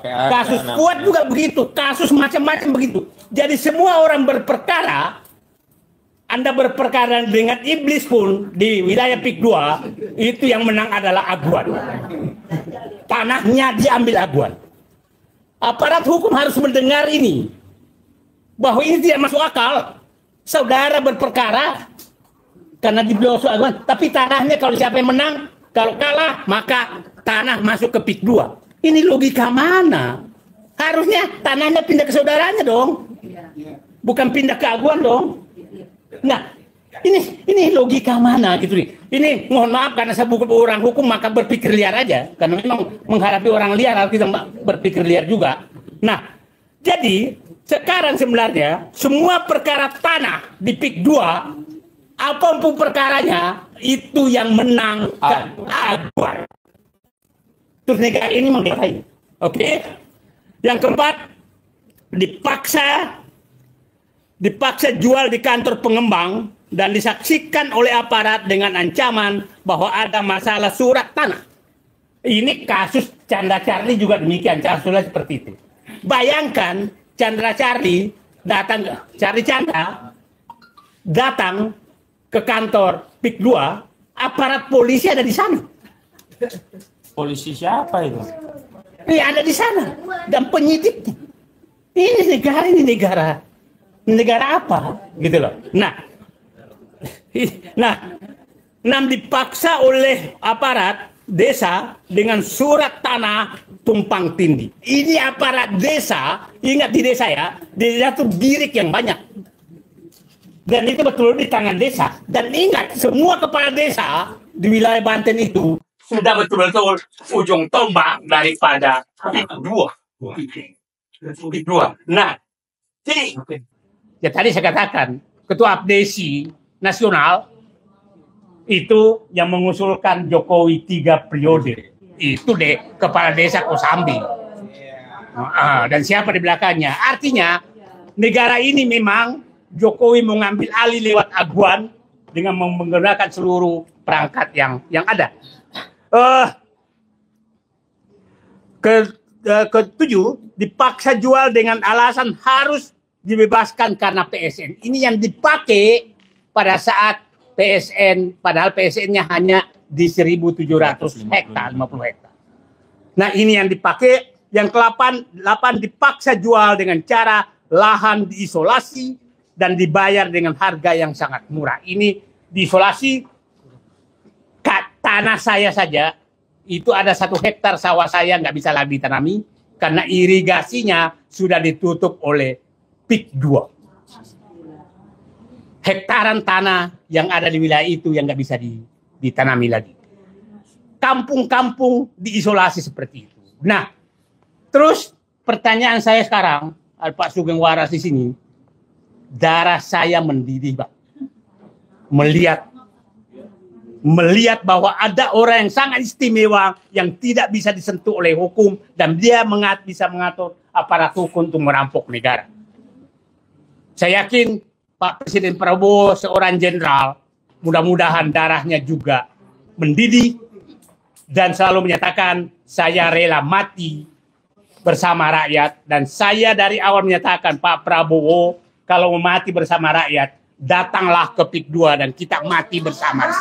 Kasus kuat juga begitu, kasus macam-macam begitu. Jadi semua orang berperkara, Anda berperkara dengan iblis pun di wilayah PIK 2, itu yang menang adalah aguan. Tanahnya diambil aguan. Aparat hukum harus mendengar ini, bahwa ini tidak masuk akal. Saudara berperkara karena dibelosok aguan, tapi tanahnya kalau siapa yang menang, kalau kalah maka tanah masuk ke PIK 2. Ini logika mana? Harusnya tanahnya pindah ke saudaranya dong, bukan pindah ke aguan dong. Nah, ini logika mana gitu nih? Ini mohon maaf karena saya bukan orang hukum maka berpikir liar aja, karena memang menghadapi orang liar harus kita berpikir liar juga. Nah, jadi sekarang sebenarnya semua perkara tanah di PIK 2, apapun perkaranya, itu yang menang aguan. Terus negara ini menggelarai. Oke. Yang keempat, dipaksa jual di kantor pengembang dan disaksikan oleh aparat dengan ancaman bahwa ada masalah surat tanah. Ini kasus Chandra Charlie juga demikian, kasusnya seperti itu. Bayangkan Chandra Charlie Chandra datang ke kantor PIK 2, aparat polisi ada di sana. Polisi siapa itu? Ini ada di sana dan penyidiknya. Ini negara apa? Gitu loh. Nah, dipaksa oleh aparat desa dengan surat tanah tumpang tindih. Ini aparat desa, ingat di desa ya, di desa itu dirik yang banyak. Dan itu betul di tangan desa. Dan ingat, semua kepala desa di wilayah Banten itu sudah betul-betul ujung tombak daripada PIK 2. Nah, jadi ya tadi saya katakan, Ketua Abdesi Nasional itu yang mengusulkan Jokowi 3 periode. Itu kepala desa Kosambi. Dan siapa di belakangnya? Artinya, negara ini memang Jokowi mengambil alih lewat aguan dengan menggunakan seluruh perangkat yang ada. Ketujuh, dipaksa jual dengan alasan harus dibebaskan karena PSN. Ini yang dipakai pada saat PSN, padahal PSN-nya hanya di 1.700 hektar, 50 hektar. Nah, ini yang dipakai. Yang ke-8 dipaksa jual dengan cara lahan diisolasi dan dibayar dengan harga yang sangat murah. Ini diisolasi, tanah saya saja, itu ada 1 hektar sawah saya nggak bisa lagi ditanami, karena irigasinya sudah ditutup oleh PIK 2. Hektaran tanah yang ada di wilayah itu yang nggak bisa ditanami lagi. Kampung-kampung diisolasi seperti itu. Nah, terus pertanyaan saya sekarang, Pak Sugeng Waras di sini, darah saya mendidih, Pak, melihat melihat bahwa ada orang yang sangat istimewa yang tidak bisa disentuh oleh hukum dan dia bisa mengatur aparat hukum untuk merampok negara. Saya yakin Pak Presiden Prabowo seorang jenderal, mudah-mudahan darahnya juga mendidih dan selalu menyatakan saya rela mati bersama rakyat, dan saya dari awal menyatakan Pak Prabowo kalau mau mati bersama rakyat datanglah ke PIK 2 dan kita mati bersama.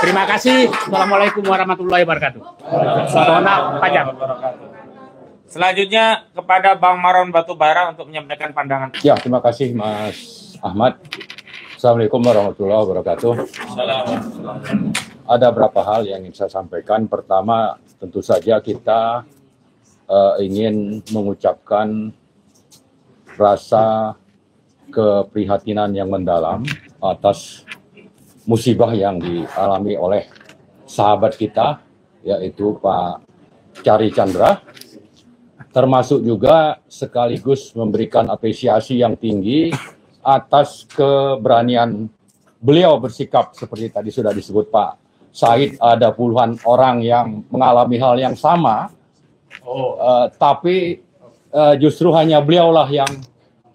Terima kasih. Assalamualaikum warahmatullahi wabarakatuh. Salam panjang. Selanjutnya kepada Bang Maron Batubara untuk menyampaikan pandangan. Ya, terima kasih Mas Ahmad. Assalamualaikum warahmatullahi wabarakatuh. Ada beberapa hal yang ingin saya sampaikan. Pertama, tentu saja kita ingin mengucapkan rasa keprihatinan yang mendalam atas musibah yang dialami oleh sahabat kita, yaitu Pak Cari Chandra, termasuk juga sekaligus memberikan apresiasi yang tinggi atas keberanian beliau bersikap seperti tadi sudah disebut Pak Said, ada puluhan orang yang mengalami hal yang sama, tapi justru hanya beliaulah yang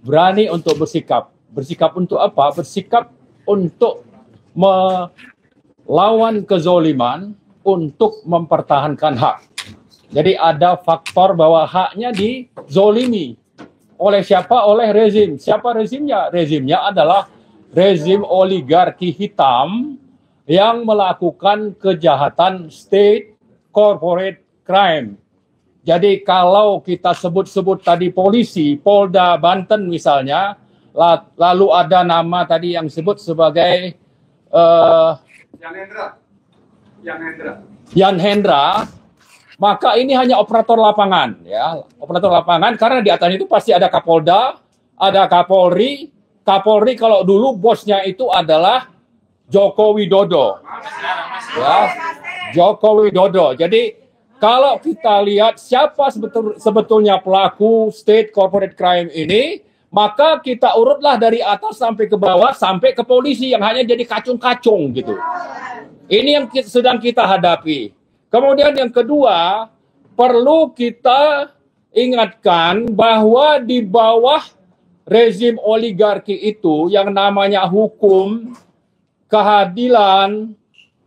berani untuk bersikap. Bersikap untuk apa? Bersikap untuk melawan kezoliman, untuk mempertahankan hak. Jadi ada faktor bahwa haknya dizolimi. Oleh siapa? Oleh rezim. Siapa rezimnya? Rezimnya adalah rezim oligarki hitam yang melakukan kejahatan state corporate crime. Jadi kalau kita sebut-sebut tadi polisi, Polda Banten misalnya, lalu ada nama tadi yang disebut sebagai Yan Hendra, maka ini hanya operator lapangan, ya, operator lapangan, karena di atas itu pasti ada Kapolda, ada Kapolri. Kapolri kalau dulu bosnya itu adalah Joko Widodo, ya, Joko Widodo. Jadi kalau kita lihat siapa sebetulnya pelaku state corporate crime ini, maka kita urutlah dari atas sampai ke bawah, sampai ke polisi yang hanya jadi kacung-kacung gitu. Ini yang sedang kita hadapi. Kemudian yang kedua, perlu kita ingatkan bahwa di bawah rezim oligarki itu yang namanya hukum, keadilan,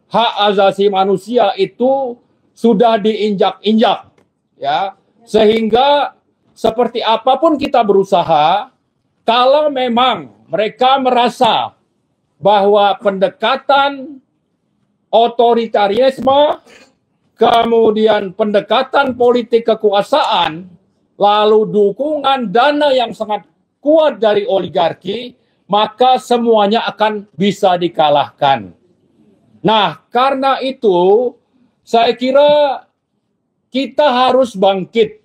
hak asasi manusia itu sudah diinjak-injak, ya, sehingga seperti apapun kita berusaha, kalau memang mereka merasa bahwa pendekatan otoritarisme, kemudian pendekatan politik kekuasaan, lalu dukungan dana yang sangat kuat dari oligarki, maka semuanya akan bisa dikalahkan. Nah, karena itu saya kira kita harus bangkit.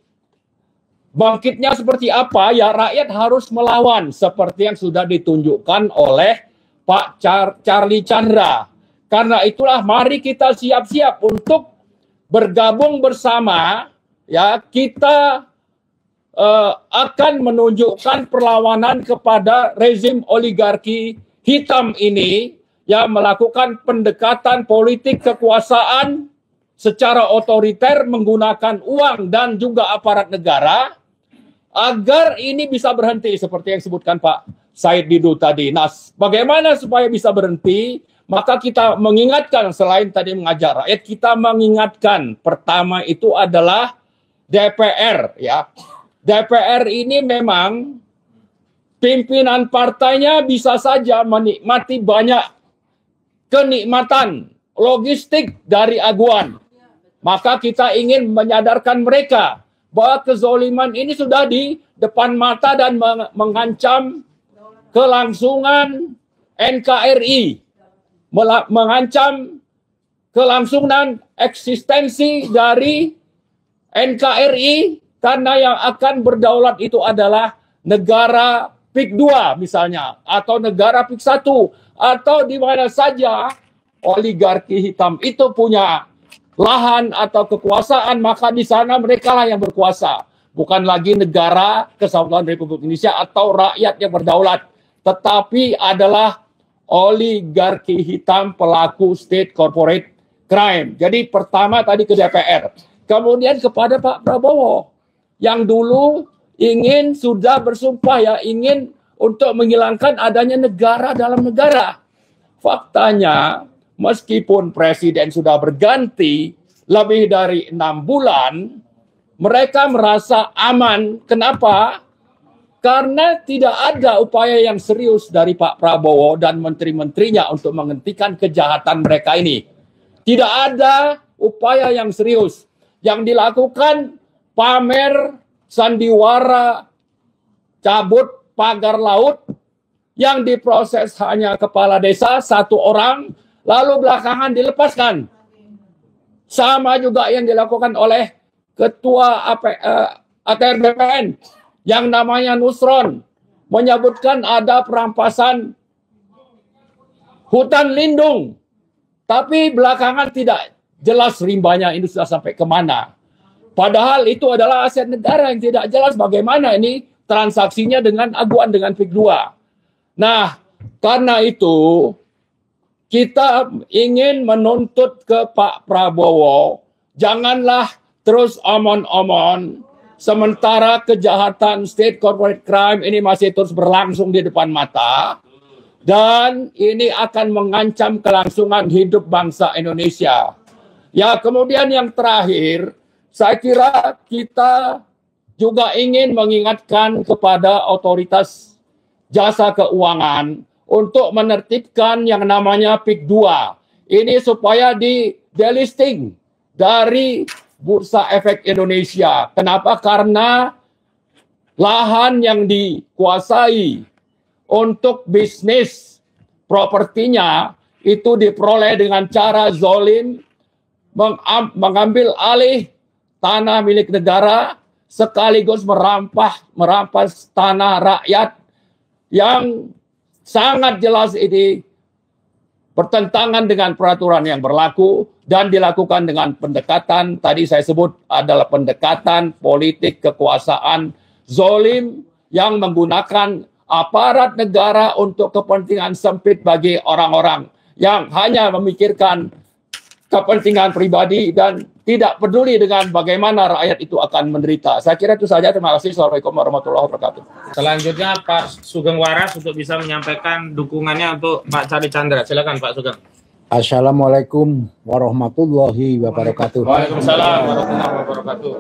Bangkitnya seperti apa? Ya, rakyat harus melawan seperti yang sudah ditunjukkan oleh Pak Charlie Chandra. Karena itulah mari kita siap-siap untuk bergabung bersama, ya, kita akan menunjukkan perlawanan kepada rezim oligarki hitam ini yang melakukan pendekatan politik kekuasaan secara otoriter menggunakan uang dan juga aparat negara agar ini bisa berhenti seperti yang disebutkan Pak Said Didu tadi. Nah, bagaimana supaya bisa berhenti? Maka kita mengingatkan, selain tadi mengajak rakyat, kita mengingatkan pertama itu adalah DPR, ya. DPR ini memang pimpinan partainya bisa saja menikmati banyak kenikmatan logistik dari aguan. Maka kita ingin menyadarkan mereka bahwa kezoliman ini sudah di depan mata dan mengancam kelangsungan NKRI, mengancam kelangsungan eksistensi dari NKRI, karena yang akan berdaulat itu adalah negara PIK 2 misalnya, atau negara PIK 1, atau di mana saja oligarki hitam itu punya lahan atau kekuasaan, maka di sana mereka lah yang berkuasa. Bukan lagi negara Kesatuan Republik Indonesia atau rakyat yang berdaulat, tetapi adalah oligarki hitam pelaku state corporate crime. Jadi pertama tadi ke DPR, kemudian kepada Pak Prabowo yang dulu sudah bersumpah ya ingin untuk menghilangkan adanya negara dalam negara. Faktanya meskipun presiden sudah berganti lebih dari 6 bulan, mereka merasa aman. Kenapa? Karena tidak ada upaya yang serius dari Pak Prabowo dan menteri-menterinya untuk menghentikan kejahatan mereka ini. Tidak ada upaya yang serius. Yang dilakukan pamer, sandiwara, cabut pagar laut, yang diproses hanya kepala desa 1 orang, lalu belakangan dilepaskan. Sama juga yang dilakukan oleh Ketua ATR BPN yang namanya Nusron, menyebutkan ada perampasan hutan lindung. Tapi belakangan tidak jelas rimbanya ini sudah sampai kemana. Padahal itu adalah aset negara yang tidak jelas bagaimana ini transaksinya dengan aguan dengan PIK 2. Nah, karena itu kita ingin menuntut ke Pak Prabowo, janganlah terus omon-omon, sementara kejahatan state corporate crime ini masih terus berlangsung di depan mata, dan ini akan mengancam kelangsungan hidup bangsa Indonesia. Ya, kemudian yang terakhir, saya kira kita juga ingin mengingatkan kepada otoritas jasa keuangan untuk menertibkan yang namanya PIK 2. Ini supaya di delisting dari Bursa Efek Indonesia. Kenapa? Karena lahan yang dikuasai untuk bisnis propertinya itu diperoleh dengan cara zolim, mengambil alih tanah milik negara, sekaligus merampas tanah rakyat yang sangat jelas ini bertentangan dengan peraturan yang berlaku dan dilakukan dengan pendekatan, tadi saya sebut adalah pendekatan politik kekuasaan zolim yang menggunakan aparat negara untuk kepentingan sempit bagi orang-orang yang hanya memikirkan kepentingan pribadi dan tidak peduli dengan bagaimana rakyat itu akan menderita. Saya kira itu saja. Terima kasih. Assalamualaikum warahmatullahi wabarakatuh. Selanjutnya Pak Sugeng Waras untuk bisa menyampaikan dukungannya untuk Pak Chandra Chandra. Silakan Pak Sugeng. Assalamualaikum warahmatullahi wabarakatuh. Waalaikumsalam warahmatullahi wabarakatuh.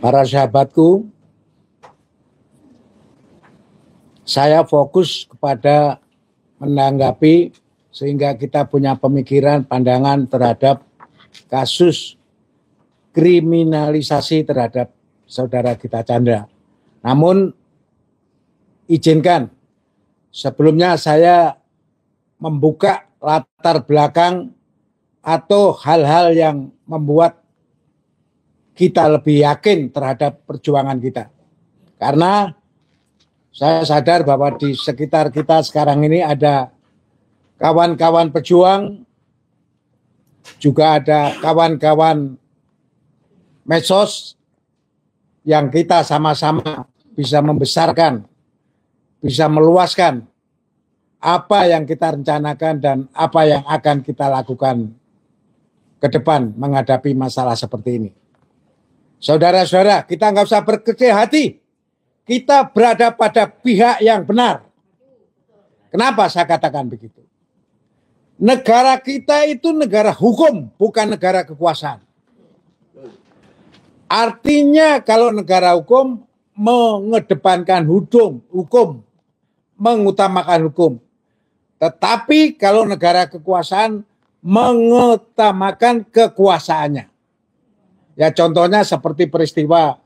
Para sahabatku, saya fokus kepada menanggapi sehingga kita punya pemikiran, pandangan terhadap kasus kriminalisasi terhadap saudara kita Chandra. Namun izinkan sebelumnya saya membuka latar belakang atau hal-hal yang membuat kita lebih yakin terhadap perjuangan kita. Karena saya sadar bahwa di sekitar kita sekarang ini ada kawan-kawan pejuang, juga ada kawan-kawan medsos yang kita sama-sama bisa membesarkan, bisa meluaskan apa yang kita rencanakan dan apa yang akan kita lakukan ke depan menghadapi masalah seperti ini. Saudara-saudara, kita nggak usah berkecil hati. Kita berada pada pihak yang benar. Kenapa saya katakan begitu? Negara kita itu negara hukum, bukan negara kekuasaan. Artinya kalau negara hukum mengedepankan hukum, mengutamakan hukum. Tetapi kalau negara kekuasaan mengutamakan kekuasaannya. Ya contohnya seperti peristiwa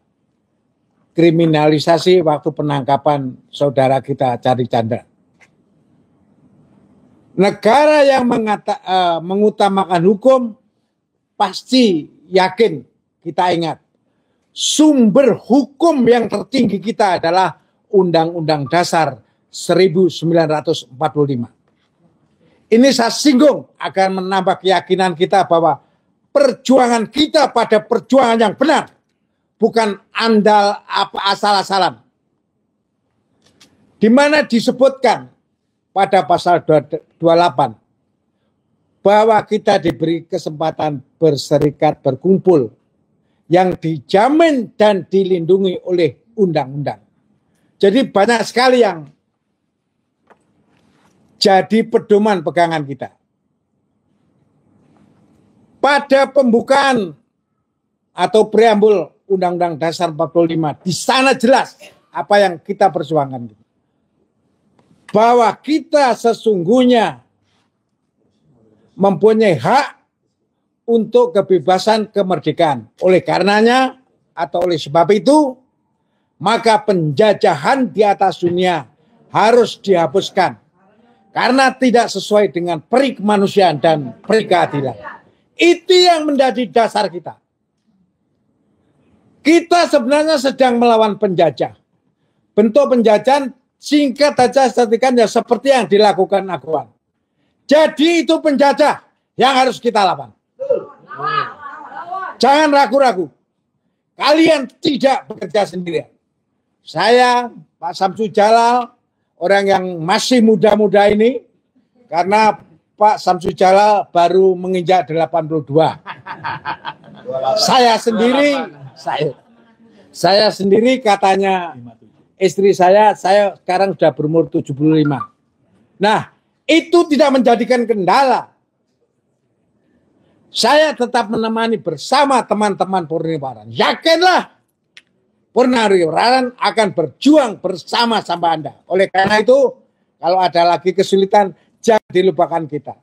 kriminalisasi waktu penangkapan saudara kita Chandra Chandra. Negara yang mengutamakan hukum pasti yakin, kita ingat, sumber hukum yang tertinggi kita adalah Undang-Undang Dasar 1945. Ini saya singgung agar menambah keyakinan kita bahwa perjuangan kita pada perjuangan yang benar, bukan andal apa asal-asalan. Di mana disebutkan pada pasal 28 bahwa kita diberi kesempatan berserikat, berkumpul yang dijamin dan dilindungi oleh undang-undang. Jadi banyak sekali yang jadi pedoman pegangan kita. Pada pembukaan atau preambul Undang-Undang Dasar 45, di sana jelas apa yang kita perjuangkan. Bahwa kita sesungguhnya mempunyai hak untuk kebebasan kemerdekaan. Oleh karenanya atau oleh sebab itu, maka penjajahan di atas dunia harus dihapuskan. Karena tidak sesuai dengan peri kemanusiaan dan peri keadilan. Itu yang menjadi dasar kita. Kita sebenarnya sedang melawan penjajah. Bentuk penjajahan singkat saja ya seperti yang dilakukan Aguan. Jadi itu penjajah yang harus kita lawan. Jangan ragu-ragu. Kalian tidak bekerja sendirian. Saya, Pak Samsu Jalal, orang yang masih muda-muda ini, karena Pak Samsu Jalal baru menginjak 82. Saya sendiri katanya istri saya sekarang sudah berumur 75. Nah, itu tidak menjadikan kendala. Saya tetap menemani bersama teman-teman Purnawirawan. Yakinlah, Purnawirawan akan berjuang bersama-sama Anda. Oleh karena itu, kalau ada lagi kesulitan, jangan dilupakan kita.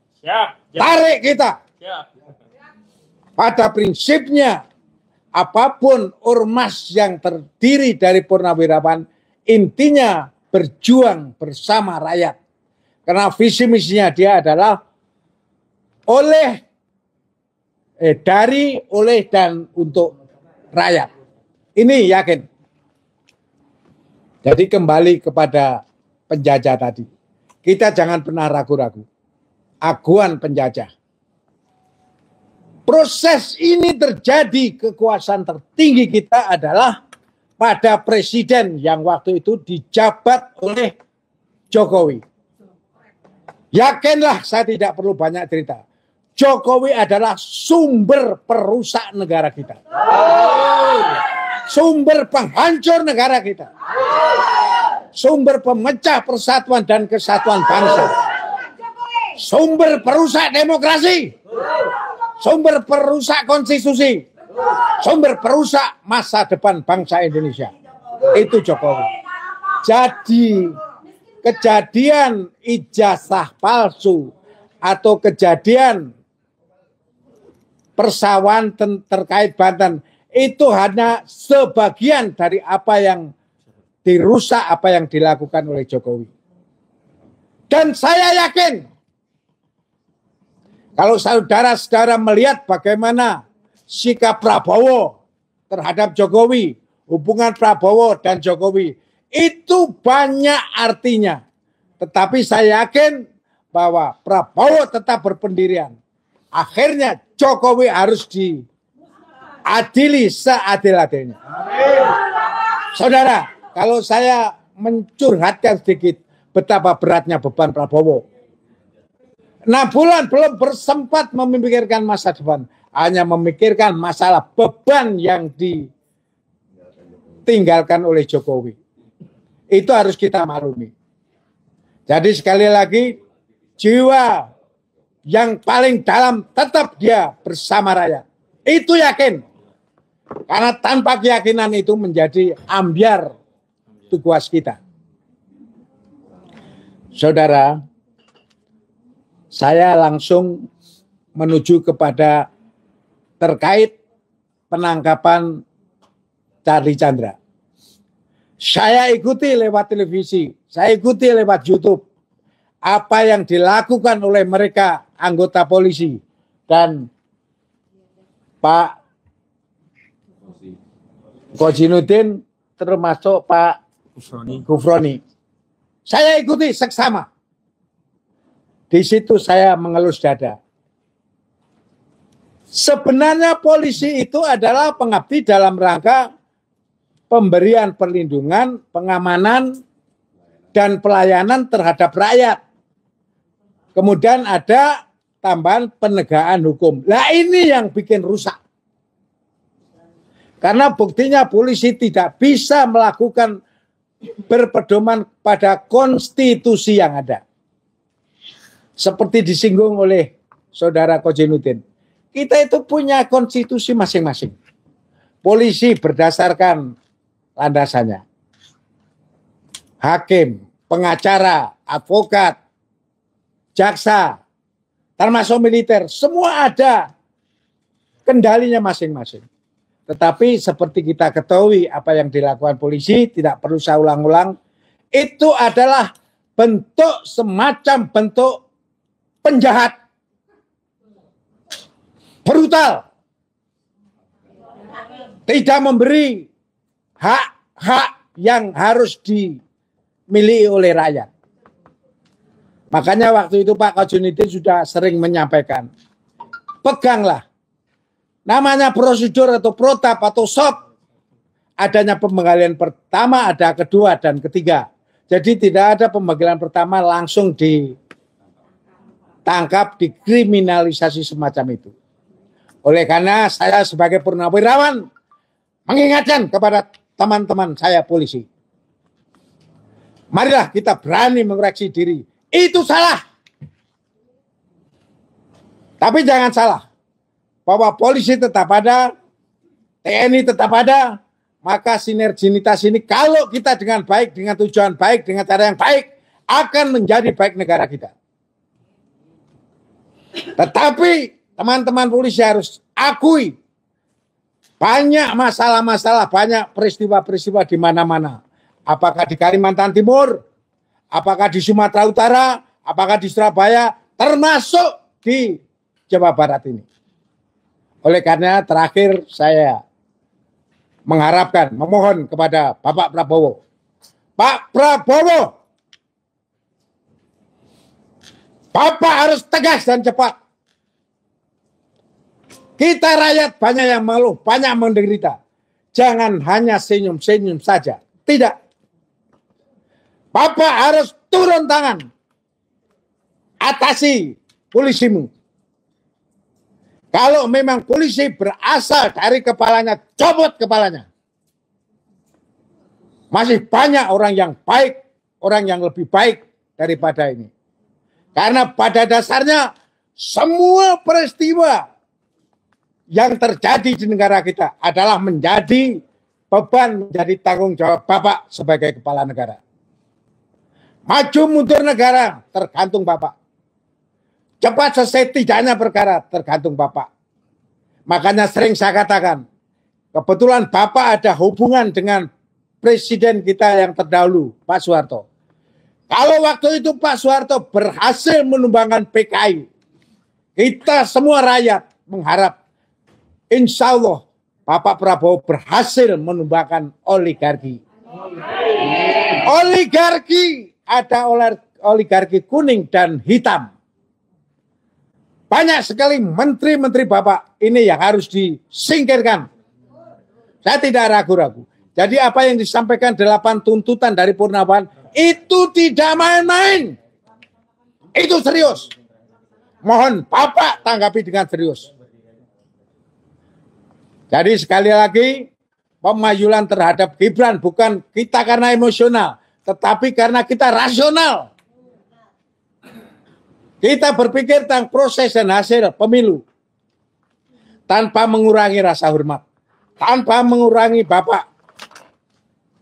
Tarik kita. Pada prinsipnya, apapun ormas yang terdiri dari Purnawirawan, intinya berjuang bersama rakyat. Karena visi misinya dia adalah oleh dan untuk rakyat. Ini yakin. Jadi kembali kepada penjajah tadi. Kita jangan pernah ragu-ragu. Aguan penjajah. Proses ini terjadi, kekuasaan tertinggi kita adalah pada presiden yang waktu itu dijabat oleh Jokowi. Yakinlah, saya tidak perlu banyak cerita. Jokowi adalah sumber perusak negara kita. Sumber penghancur negara kita. Sumber pemecah persatuan dan kesatuan bangsa. Sumber perusak demokrasi. Sumber perusak konstitusi. Sumber perusak masa depan bangsa Indonesia. Itu Jokowi. Jadi kejadian ijazah palsu atau kejadian persawahan terkait Banten itu hanya sebagian dari apa yang dirusak, apa yang dilakukan oleh Jokowi. Dan saya yakin kalau saudara-saudara melihat bagaimana sikap Prabowo terhadap Jokowi, hubungan Prabowo dan Jokowi, itu banyak artinya. Tetapi saya yakin bahwa Prabowo tetap berpendirian. Akhirnya Jokowi harus diadili seadil-adilnya. Saudara, kalau saya mencurhatkan sedikit betapa beratnya beban Prabowo. 6 bulan belum bersempat memikirkan masa depan. Hanya memikirkan masalah beban yang ditinggalkan oleh Jokowi. Itu harus kita maklumi. Jadi sekali lagi, jiwa yang paling dalam tetap dia bersama rakyat. Itu yakin. Karena tanpa keyakinan itu menjadi ambyar tugas kita. Saudara, saya langsung menuju kepada terkait penangkapan Charlie Chandra. Saya ikuti lewat televisi, saya ikuti lewat YouTube apa yang dilakukan oleh mereka anggota polisi dan Pak Kojinuddin termasuk Pak Gufroni. Saya ikuti seksama. Di situ saya mengelus dada. Sebenarnya polisi itu adalah pengabdi dalam rangka pemberian perlindungan, pengamanan, dan pelayanan terhadap rakyat. Kemudian ada tambahan penegakan hukum. Nah ini yang bikin rusak. Karena buktinya polisi tidak bisa melakukan berpedoman pada konstitusi yang ada. Seperti disinggung oleh Saudara Kojinuddin. Kita itu punya konstitusi masing-masing. Polisi berdasarkan landasannya. Hakim, pengacara, advokat, jaksa, termasuk militer, semua ada kendalinya masing-masing. Tetapi seperti kita ketahui apa yang dilakukan polisi, tidak perlu saya ulang-ulang, itu adalah semacam bentuk penjahat. Brutal. Tidak memberi hak-hak yang harus dimiliki oleh rakyat. Makanya waktu itu Pak Kojinuddin sudah sering menyampaikan, peganglah namanya prosedur atau protap atau SOP. Adanya pemanggilan pertama, ada kedua dan ketiga. Jadi tidak ada pemanggilan pertama langsung ditangkap, dikriminalisasi semacam itu. Oleh karena saya sebagai purnawirawan mengingatkan kepada teman-teman saya polisi. Marilah kita berani mengoreksi diri. Itu salah. Tapi jangan salah. Bahwa polisi tetap ada, TNI tetap ada, maka sinerginitas ini kalau kita dengan baik, dengan tujuan baik, dengan cara yang baik, akan menjadi baik negara kita. Tetapi teman-teman polisi harus akui, banyak masalah-masalah, banyak peristiwa-peristiwa di mana-mana. Apakah di Kalimantan Timur, apakah di Sumatera Utara, apakah di Surabaya, termasuk di Jawa Barat ini. Oleh karena terakhir saya mengharapkan, memohon kepada Bapak Prabowo. Pak Prabowo, Bapak harus tegas dan cepat. Kita rakyat banyak yang mengeluh, banyak menderita. Jangan hanya senyum-senyum saja. Tidak. Bapak harus turun tangan. Atasi polisimu. Kalau memang polisi berasal dari kepalanya, copot kepalanya. Masih banyak orang yang baik, orang yang lebih baik daripada ini. Karena pada dasarnya semua peristiwa yang terjadi di negara kita adalah menjadi beban, menjadi tanggung jawab Bapak sebagai kepala negara. Maju mundur negara tergantung Bapak. Cepat selesai tidaknya perkara tergantung Bapak. Makanya sering saya katakan, kebetulan Bapak ada hubungan dengan presiden kita yang terdahulu, Pak Soeharto. Kalau waktu itu Pak Soeharto berhasil menumbangkan PKI, kita semua rakyat mengharap, insya Allah Bapak Prabowo berhasil menumbangkan oligarki. Oligarki, ada oligarki kuning dan hitam. Banyak sekali menteri-menteri Bapak ini yang harus disingkirkan. Saya tidak ragu-ragu. Jadi apa yang disampaikan 8 tuntutan dari Purnawan itu tidak main-main. Itu serius. Mohon Bapak tanggapi dengan serius. Jadi sekali lagi pemajulan terhadap Gibran bukan kita karena emosional, tetapi karena kita rasional. Kita berpikir tentang proses dan hasil pemilu tanpa mengurangi rasa hormat, tanpa mengurangi Bapak.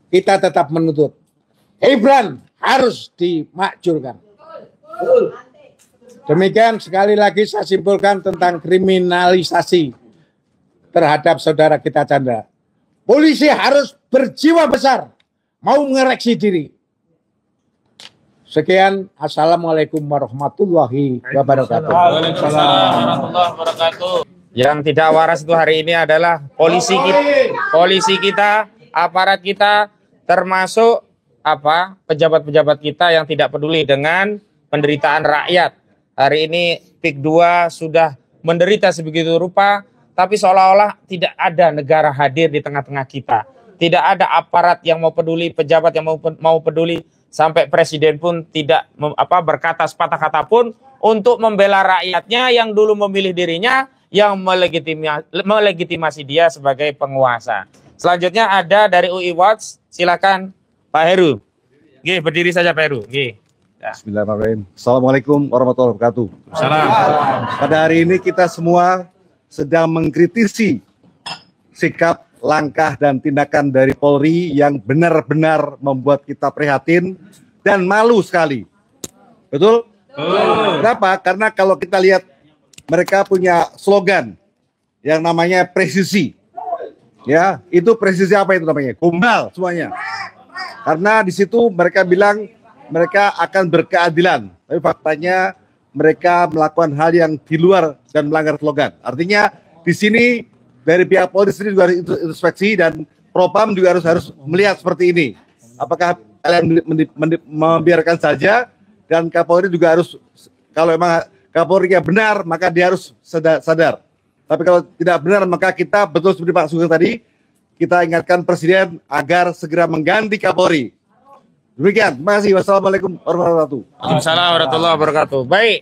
Kita tetap menuntut Gibran harus dimakzulkan. Demikian sekali lagi saya simpulkan tentang kriminalisasi terhadap saudara kita Chandra. Polisi harus berjiwa besar, mau mengoreksi diri. Sekian, assalamualaikum warahmatullahi wabarakatuh. Waalaikumsalam warahmatullahi wabarakatuh. Yang tidak waras itu hari ini adalah polisi kita, aparat kita, termasuk pejabat-pejabat kita yang tidak peduli dengan penderitaan rakyat. Hari ini PIK 2 sudah menderita sebegitu rupa, tapi seolah-olah tidak ada negara hadir di tengah-tengah kita. Tidak ada aparat yang mau peduli, pejabat yang mau peduli. sampai presiden pun tidak berkata sepatah kata pun untuk membela rakyatnya yang dulu memilih dirinya, yang melegitimasi dia sebagai penguasa. Selanjutnya ada dari UI Watch, silakan Pak Heru. Oke, berdiri saja Pak Heru. Oke. Ya. Bismillahirrahmanirrahim. Assalamualaikum warahmatullahi wabarakatuh. Salam. Pada hari ini kita semua sedang mengkritisi sikap, langkah, dan tindakan dari Polri yang benar-benar membuat kita prihatin dan malu sekali. Betul? Kenapa? Karena kalau kita lihat mereka punya slogan yang namanya presisi. Ya, itu presisi apa itu namanya? Kumbal semuanya. Karena di situ mereka bilang mereka akan berkeadilan. Tapi faktanya mereka melakukan hal yang di luar dan melanggar slogan. Artinya di sini dari pihak Polri sendiri juga harus introspeksi dan Propam juga harus melihat seperti ini. Apakah kalian membiarkan saja? Dan Kapolri juga harus, kalau memang Kapolri-nya benar, maka dia harus sadar. Tapi kalau tidak benar, maka kita betul seperti Pak Sugeng tadi, kita ingatkan Presiden agar segera mengganti Kapolri. Demikian, terima kasih. Wassalamualaikum warahmatullahi wabarakatuh. Waalaikumsalam warahmatullahi wabarakatuh. Baik,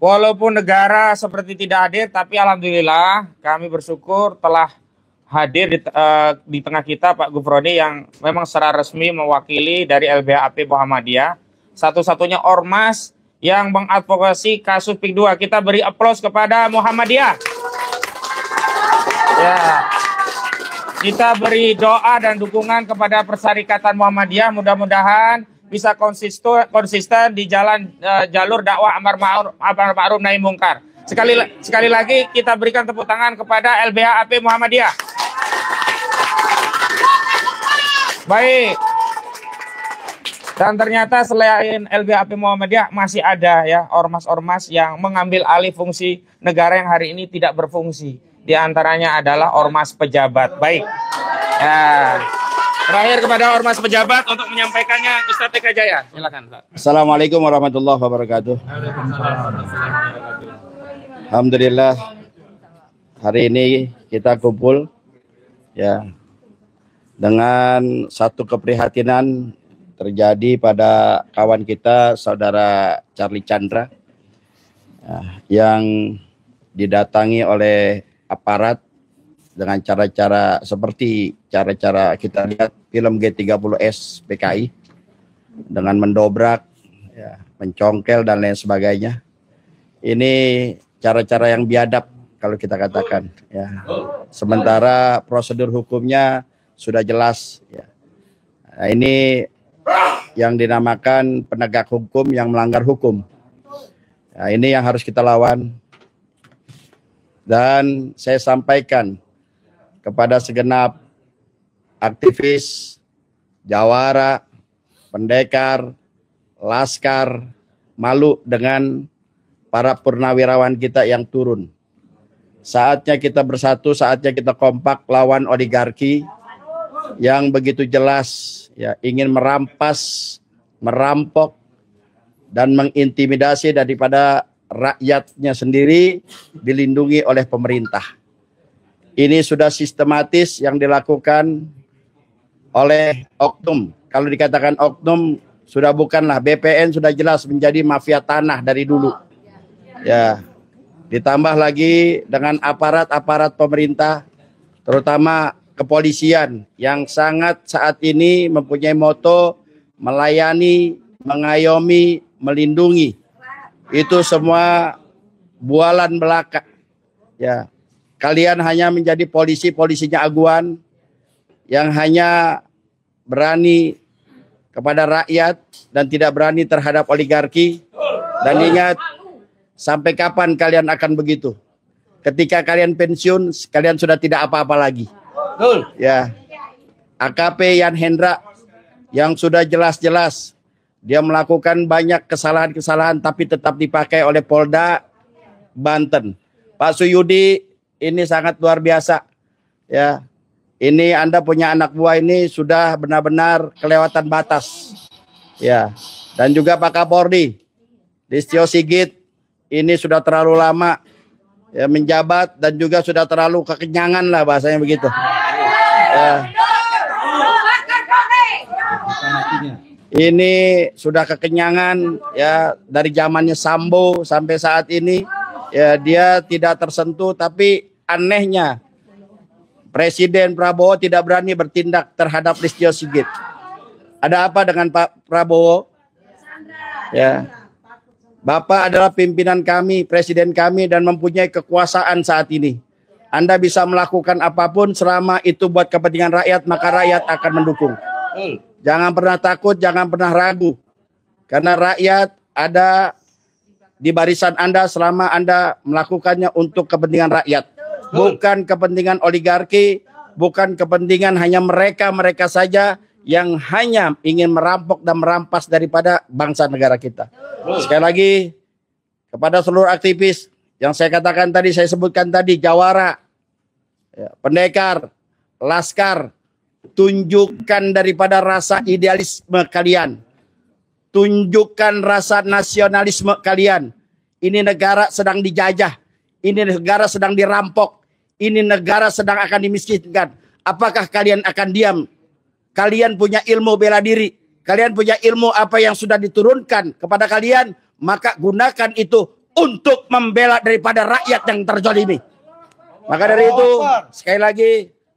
walaupun negara seperti tidak hadir, tapi alhamdulillah kami bersyukur telah hadir di tengah kita Pak Gufroni yang memang secara resmi mewakili dari LBHP Muhammadiyah, satu-satunya ormas yang mengadvokasi kasus PIK 2. Kita beri aplaus kepada Muhammadiyah. Ya. Kita beri doa dan dukungan kepada Persyarikatan Muhammadiyah, mudah-mudahan bisa konsisten di jalur dakwah amar ma'ruf nahi mungkar. Sekali lagi kita berikan tepuk tangan kepada LBHP Muhammadiyah. Baik. Dan ternyata selain LBHP Muhammadiyah masih ada ya ormas-ormas yang mengambil alih fungsi negara yang hari ini tidak berfungsi. Di antaranya adalah ormas pejabat. Baik. Ya. Terakhir kepada ormas pejabat untuk menyampaikannya Ustaz TK Jaya. Silakan, Ustaz. Assalamualaikum warahmatullahi wabarakatuh. Alhamdulillah hari ini kita kumpul ya dengan satu keprihatinan terjadi pada kawan kita saudara Charlie Chandra yang didatangi oleh aparat dengan cara-cara seperti cara-cara kita lihat film G30S PKI dengan mendobrak, ya, mencongkel dan lain sebagainya. Ini cara-cara yang biadab kalau kita katakan. Ya. Sementara prosedur hukumnya sudah jelas. Ya. Nah, ini yang dinamakan penegak hukum yang melanggar hukum. Nah, ini yang harus kita lawan. Dan saya sampaikan kepada segenap aktivis, jawara, pendekar, laskar, malu dengan para purnawirawan kita yang turun. Saatnya kita bersatu, saatnya kita kompak lawan oligarki yang begitu jelas ya ingin merampas, merampok dan mengintimidasi daripada rakyatnya sendiri dilindungi oleh pemerintah. Ini sudah sistematis yang dilakukan oleh oknum. Kalau dikatakan oknum sudah bukanlah, BPN sudah jelas menjadi mafia tanah dari dulu. Ya, ditambah lagi dengan aparat-aparat pemerintah, terutama kepolisian yang sangat saat ini mempunyai moto melayani, mengayomi, melindungi. Itu semua bualan belaka. Ya, kalian hanya menjadi polisinya aguan yang hanya berani kepada rakyat dan tidak berani terhadap oligarki. Dan ingat, sampai kapan kalian akan begitu? Ketika kalian pensiun, kalian sudah tidak apa-apa lagi. Ya, AKP Yan Hendra yang sudah jelas-jelas dia melakukan banyak kesalahan-kesalahan tapi tetap dipakai oleh Polda Banten. Pak Suyudi ini sangat luar biasa. Ya, ini Anda punya anak buah ini sudah benar-benar kelewatan batas. Ya, dan juga Pak Kapolri, Listio Sigit ini sudah terlalu lama ya menjabat dan juga sudah terlalu kekenyangan lah bahasanya begitu. Ya. Ini sudah kekenyangan ya, dari zamannya Sambo sampai saat ini ya, dia tidak tersentuh. Tapi anehnya Presiden Prabowo tidak berani bertindak terhadap Listio Sigit. Ada apa dengan Pak Prabowo? Ya, Bapak adalah pimpinan kami, presiden kami, dan mempunyai kekuasaan saat ini. Anda bisa melakukan apapun selama itu buat kepentingan rakyat, maka rakyat akan mendukung. Jangan pernah takut, jangan pernah ragu. Karena rakyat ada di barisan Anda selama Anda melakukannya untuk kepentingan rakyat. Bukan kepentingan oligarki, bukan kepentingan hanya mereka saja yang hanya ingin merampok dan merampas daripada bangsa negara kita. Sekali lagi, kepada seluruh aktivis yang saya katakan tadi, saya sebutkan tadi, jawara, pendekar, laskar, tunjukkan daripada rasa idealisme kalian. Tunjukkan rasa nasionalisme kalian. Ini negara sedang dijajah. Ini negara sedang dirampok. Ini negara sedang akan dimiskinkan. Apakah kalian akan diam? Kalian punya ilmu bela diri. Kalian punya ilmu apa yang sudah diturunkan kepada kalian. Maka gunakan itu untuk membela daripada rakyat yang terzalimi. Maka dari itu, sekali lagi,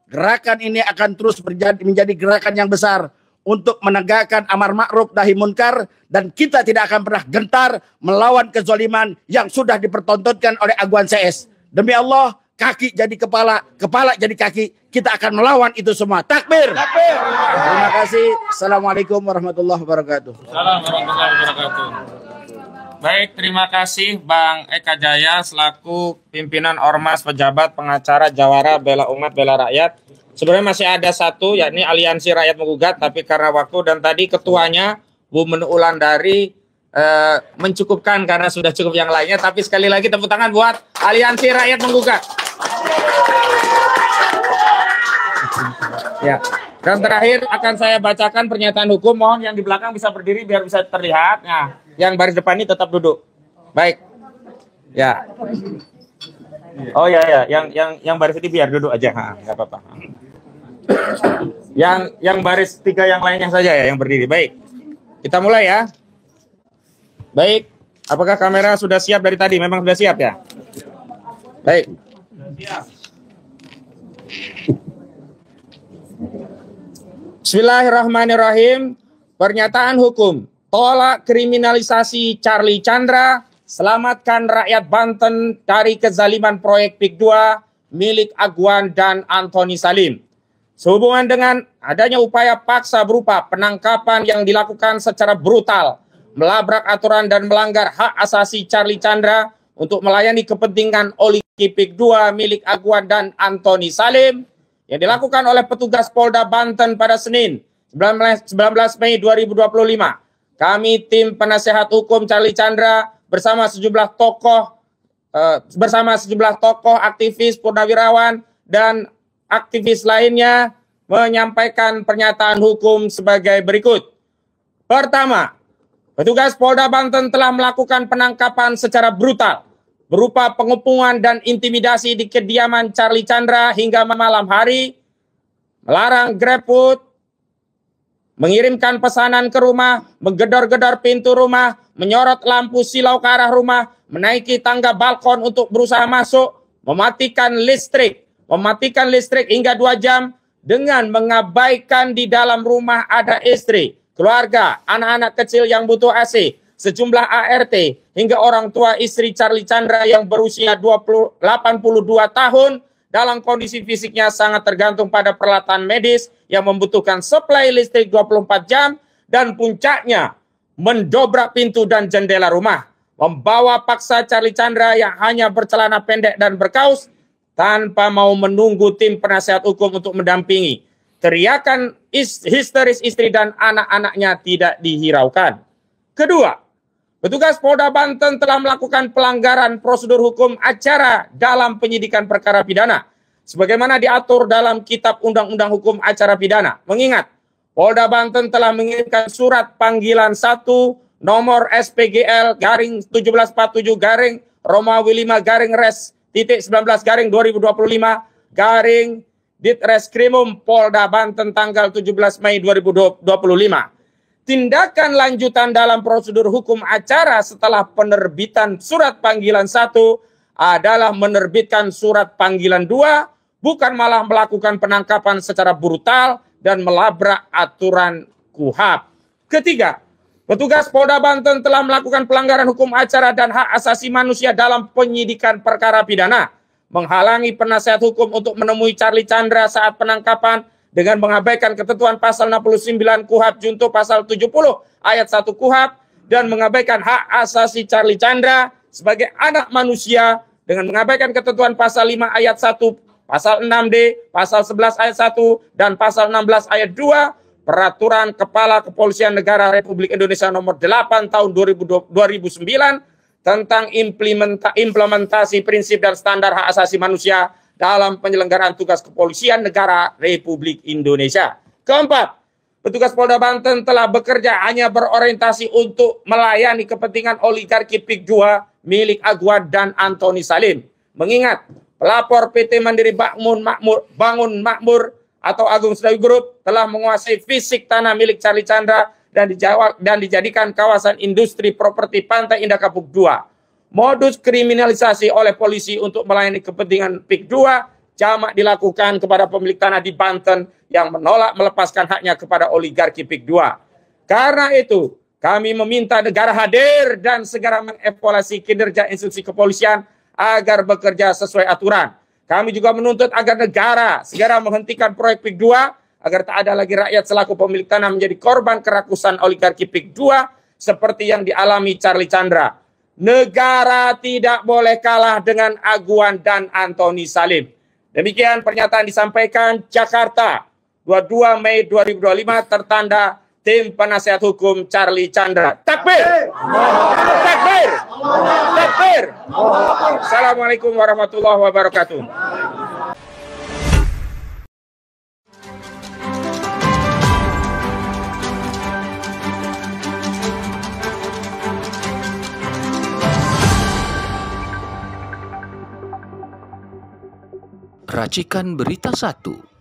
gerakan ini akan terus menjadi gerakan yang besar untuk menegakkan amar ma'ruf nahi munkar, dan kita tidak akan pernah gentar melawan kezaliman yang sudah dipertontonkan oleh Aguan CS. Demi Allah, kaki jadi kepala, kepala jadi kaki, kita akan melawan itu semua. Takbir. Takbir. Terima kasih. Assalamualaikum warahmatullahi wabarakatuh. Assalamualaikum warahmatullahi wabarakatuh. Baik, terima kasih Bang Eka Jaya selaku pimpinan Ormas Pejabat Pengacara Jawara Bela Umat Bela Rakyat. Sebenarnya masih ada satu, yakni Aliansi Rakyat Menggugat, tapi karena waktu dan tadi ketuanya Bu Menu Ulandari mencukupkan karena sudah cukup yang lainnya. Tapi sekali lagi tepuk tangan buat Aliansi Rakyat Menggugat. Ya. Dan terakhir akan saya bacakan pernyataan hukum. Mohon yang di belakang bisa berdiri biar bisa terlihat. Nah, yang baris depan ini tetap duduk. Baik. Ya. Oh ya, yang baris ini biar duduk aja. Nggak apa-apa. Yang baris tiga yang lainnya saja ya yang berdiri. Baik. Kita mulai ya. Baik. Apakah kamera sudah siap dari tadi? Memang sudah siap ya? Baik. Bismillahirrahmanirrahim. Pernyataan hukum. Tolak kriminalisasi Charlie Chandra. Selamatkan rakyat Banten dari kezaliman proyek PIK 2 milik Aguan dan Antoni Salim. Sehubungan dengan adanya upaya paksa berupa penangkapan yang dilakukan secara brutal, melabrak aturan dan melanggar hak asasi Charlie Chandra untuk melayani kepentingan oligarki PIK 2 milik Aguan dan Antoni Salim, yang dilakukan oleh petugas Polda Banten pada Senin 19 Mei 2025. Kami tim penasehat hukum Charlie Chandra bersama sejumlah tokoh aktivis purnawirawan dan aktivis lainnya menyampaikan pernyataan hukum sebagai berikut. Pertama, petugas Polda Banten telah melakukan penangkapan secara brutal berupa pengepungan dan intimidasi di kediaman Charlie Chandra hingga malam hari, melarang GrabFood, mengirimkan pesanan ke rumah, menggedor-gedor pintu rumah, menyorot lampu silau ke arah rumah, menaiki tangga balkon untuk berusaha masuk, mematikan listrik hingga 2 jam dengan mengabaikan di dalam rumah ada istri, keluarga, anak-anak kecil yang butuh AC, sejumlah ART, hingga orang tua istri Charlie Chandra yang berusia 82 tahun dalam kondisi fisiknya sangat tergantung pada peralatan medis yang membutuhkan suplai listrik 24 jam, dan puncaknya mendobrak pintu dan jendela rumah, membawa paksa Charlie Chandra yang hanya bercelana pendek dan berkaus tanpa mau menunggu tim penasehat hukum untuk mendampingi. Teriakan histeris istri dan anak-anaknya tidak dihiraukan. Kedua, petugas Polda Banten telah melakukan pelanggaran prosedur hukum acara dalam penyidikan perkara pidana sebagaimana diatur dalam Kitab Undang-Undang Hukum Acara Pidana. Mengingat Polda Banten telah mengirimkan surat panggilan 1 nomor SPGL garing 1747 garing Romawi 5 garing Res titik 19 garing 2025 garing Ditreskrimum Polda Banten tanggal 17 Mei 2025 Tindakan lanjutan dalam prosedur hukum acara setelah penerbitan surat panggilan 1 adalah menerbitkan surat panggilan 2, bukan malah melakukan penangkapan secara brutal dan melabrak aturan KUHAP. Ketiga, petugas Polda Banten telah melakukan pelanggaran hukum acara dan hak asasi manusia dalam penyidikan perkara pidana, menghalangi penasihat hukum untuk menemui Charlie Chandra saat penangkapan dengan mengabaikan ketentuan pasal 69 KUHAP junto pasal 70 ayat 1 KUHAP dan mengabaikan hak asasi Charlie Chandra sebagai anak manusia dengan mengabaikan ketentuan pasal 5 ayat 1, pasal 6D, pasal 11 ayat 1 dan pasal 16 ayat 2 Peraturan Kepala Kepolisian Negara Republik Indonesia nomor 8 tahun 2009 tentang implementasi prinsip dan standar hak asasi manusia dalam penyelenggaraan tugas kepolisian negara Republik Indonesia. Keempat, petugas Polda Banten telah bekerja hanya berorientasi untuk melayani kepentingan oligarki PIK II milik Agwan dan Antoni Salim. Mengingat pelapor PT Mandiri Bangun Makmur atau Agung Sedayu Group telah menguasai fisik tanah milik Charlie Chandra dan dijadikan kawasan industri properti Pantai Indah Kapuk II. Modus kriminalisasi oleh polisi untuk melayani kepentingan PIK II jamak dilakukan kepada pemilik tanah di Banten yang menolak melepaskan haknya kepada oligarki PIK II. Karena itu, kami meminta negara hadir dan segera mengevaluasi kinerja institusi kepolisian agar bekerja sesuai aturan. Kami juga menuntut agar negara segera menghentikan proyek PIK II agar tak ada lagi rakyat selaku pemilik tanah menjadi korban kerakusan oligarki PIK II seperti yang dialami Charlie Chandra. Negara tidak boleh kalah dengan Agwan dan Antoni Salim. Demikian pernyataan disampaikan Jakarta 22 Mei 2025 tertanda Tim Penasehat Hukum Charlie Chandra. Takbir! Takbir! Takbir! Assalamualaikum warahmatullahi wabarakatuh. Racikan Berita 1.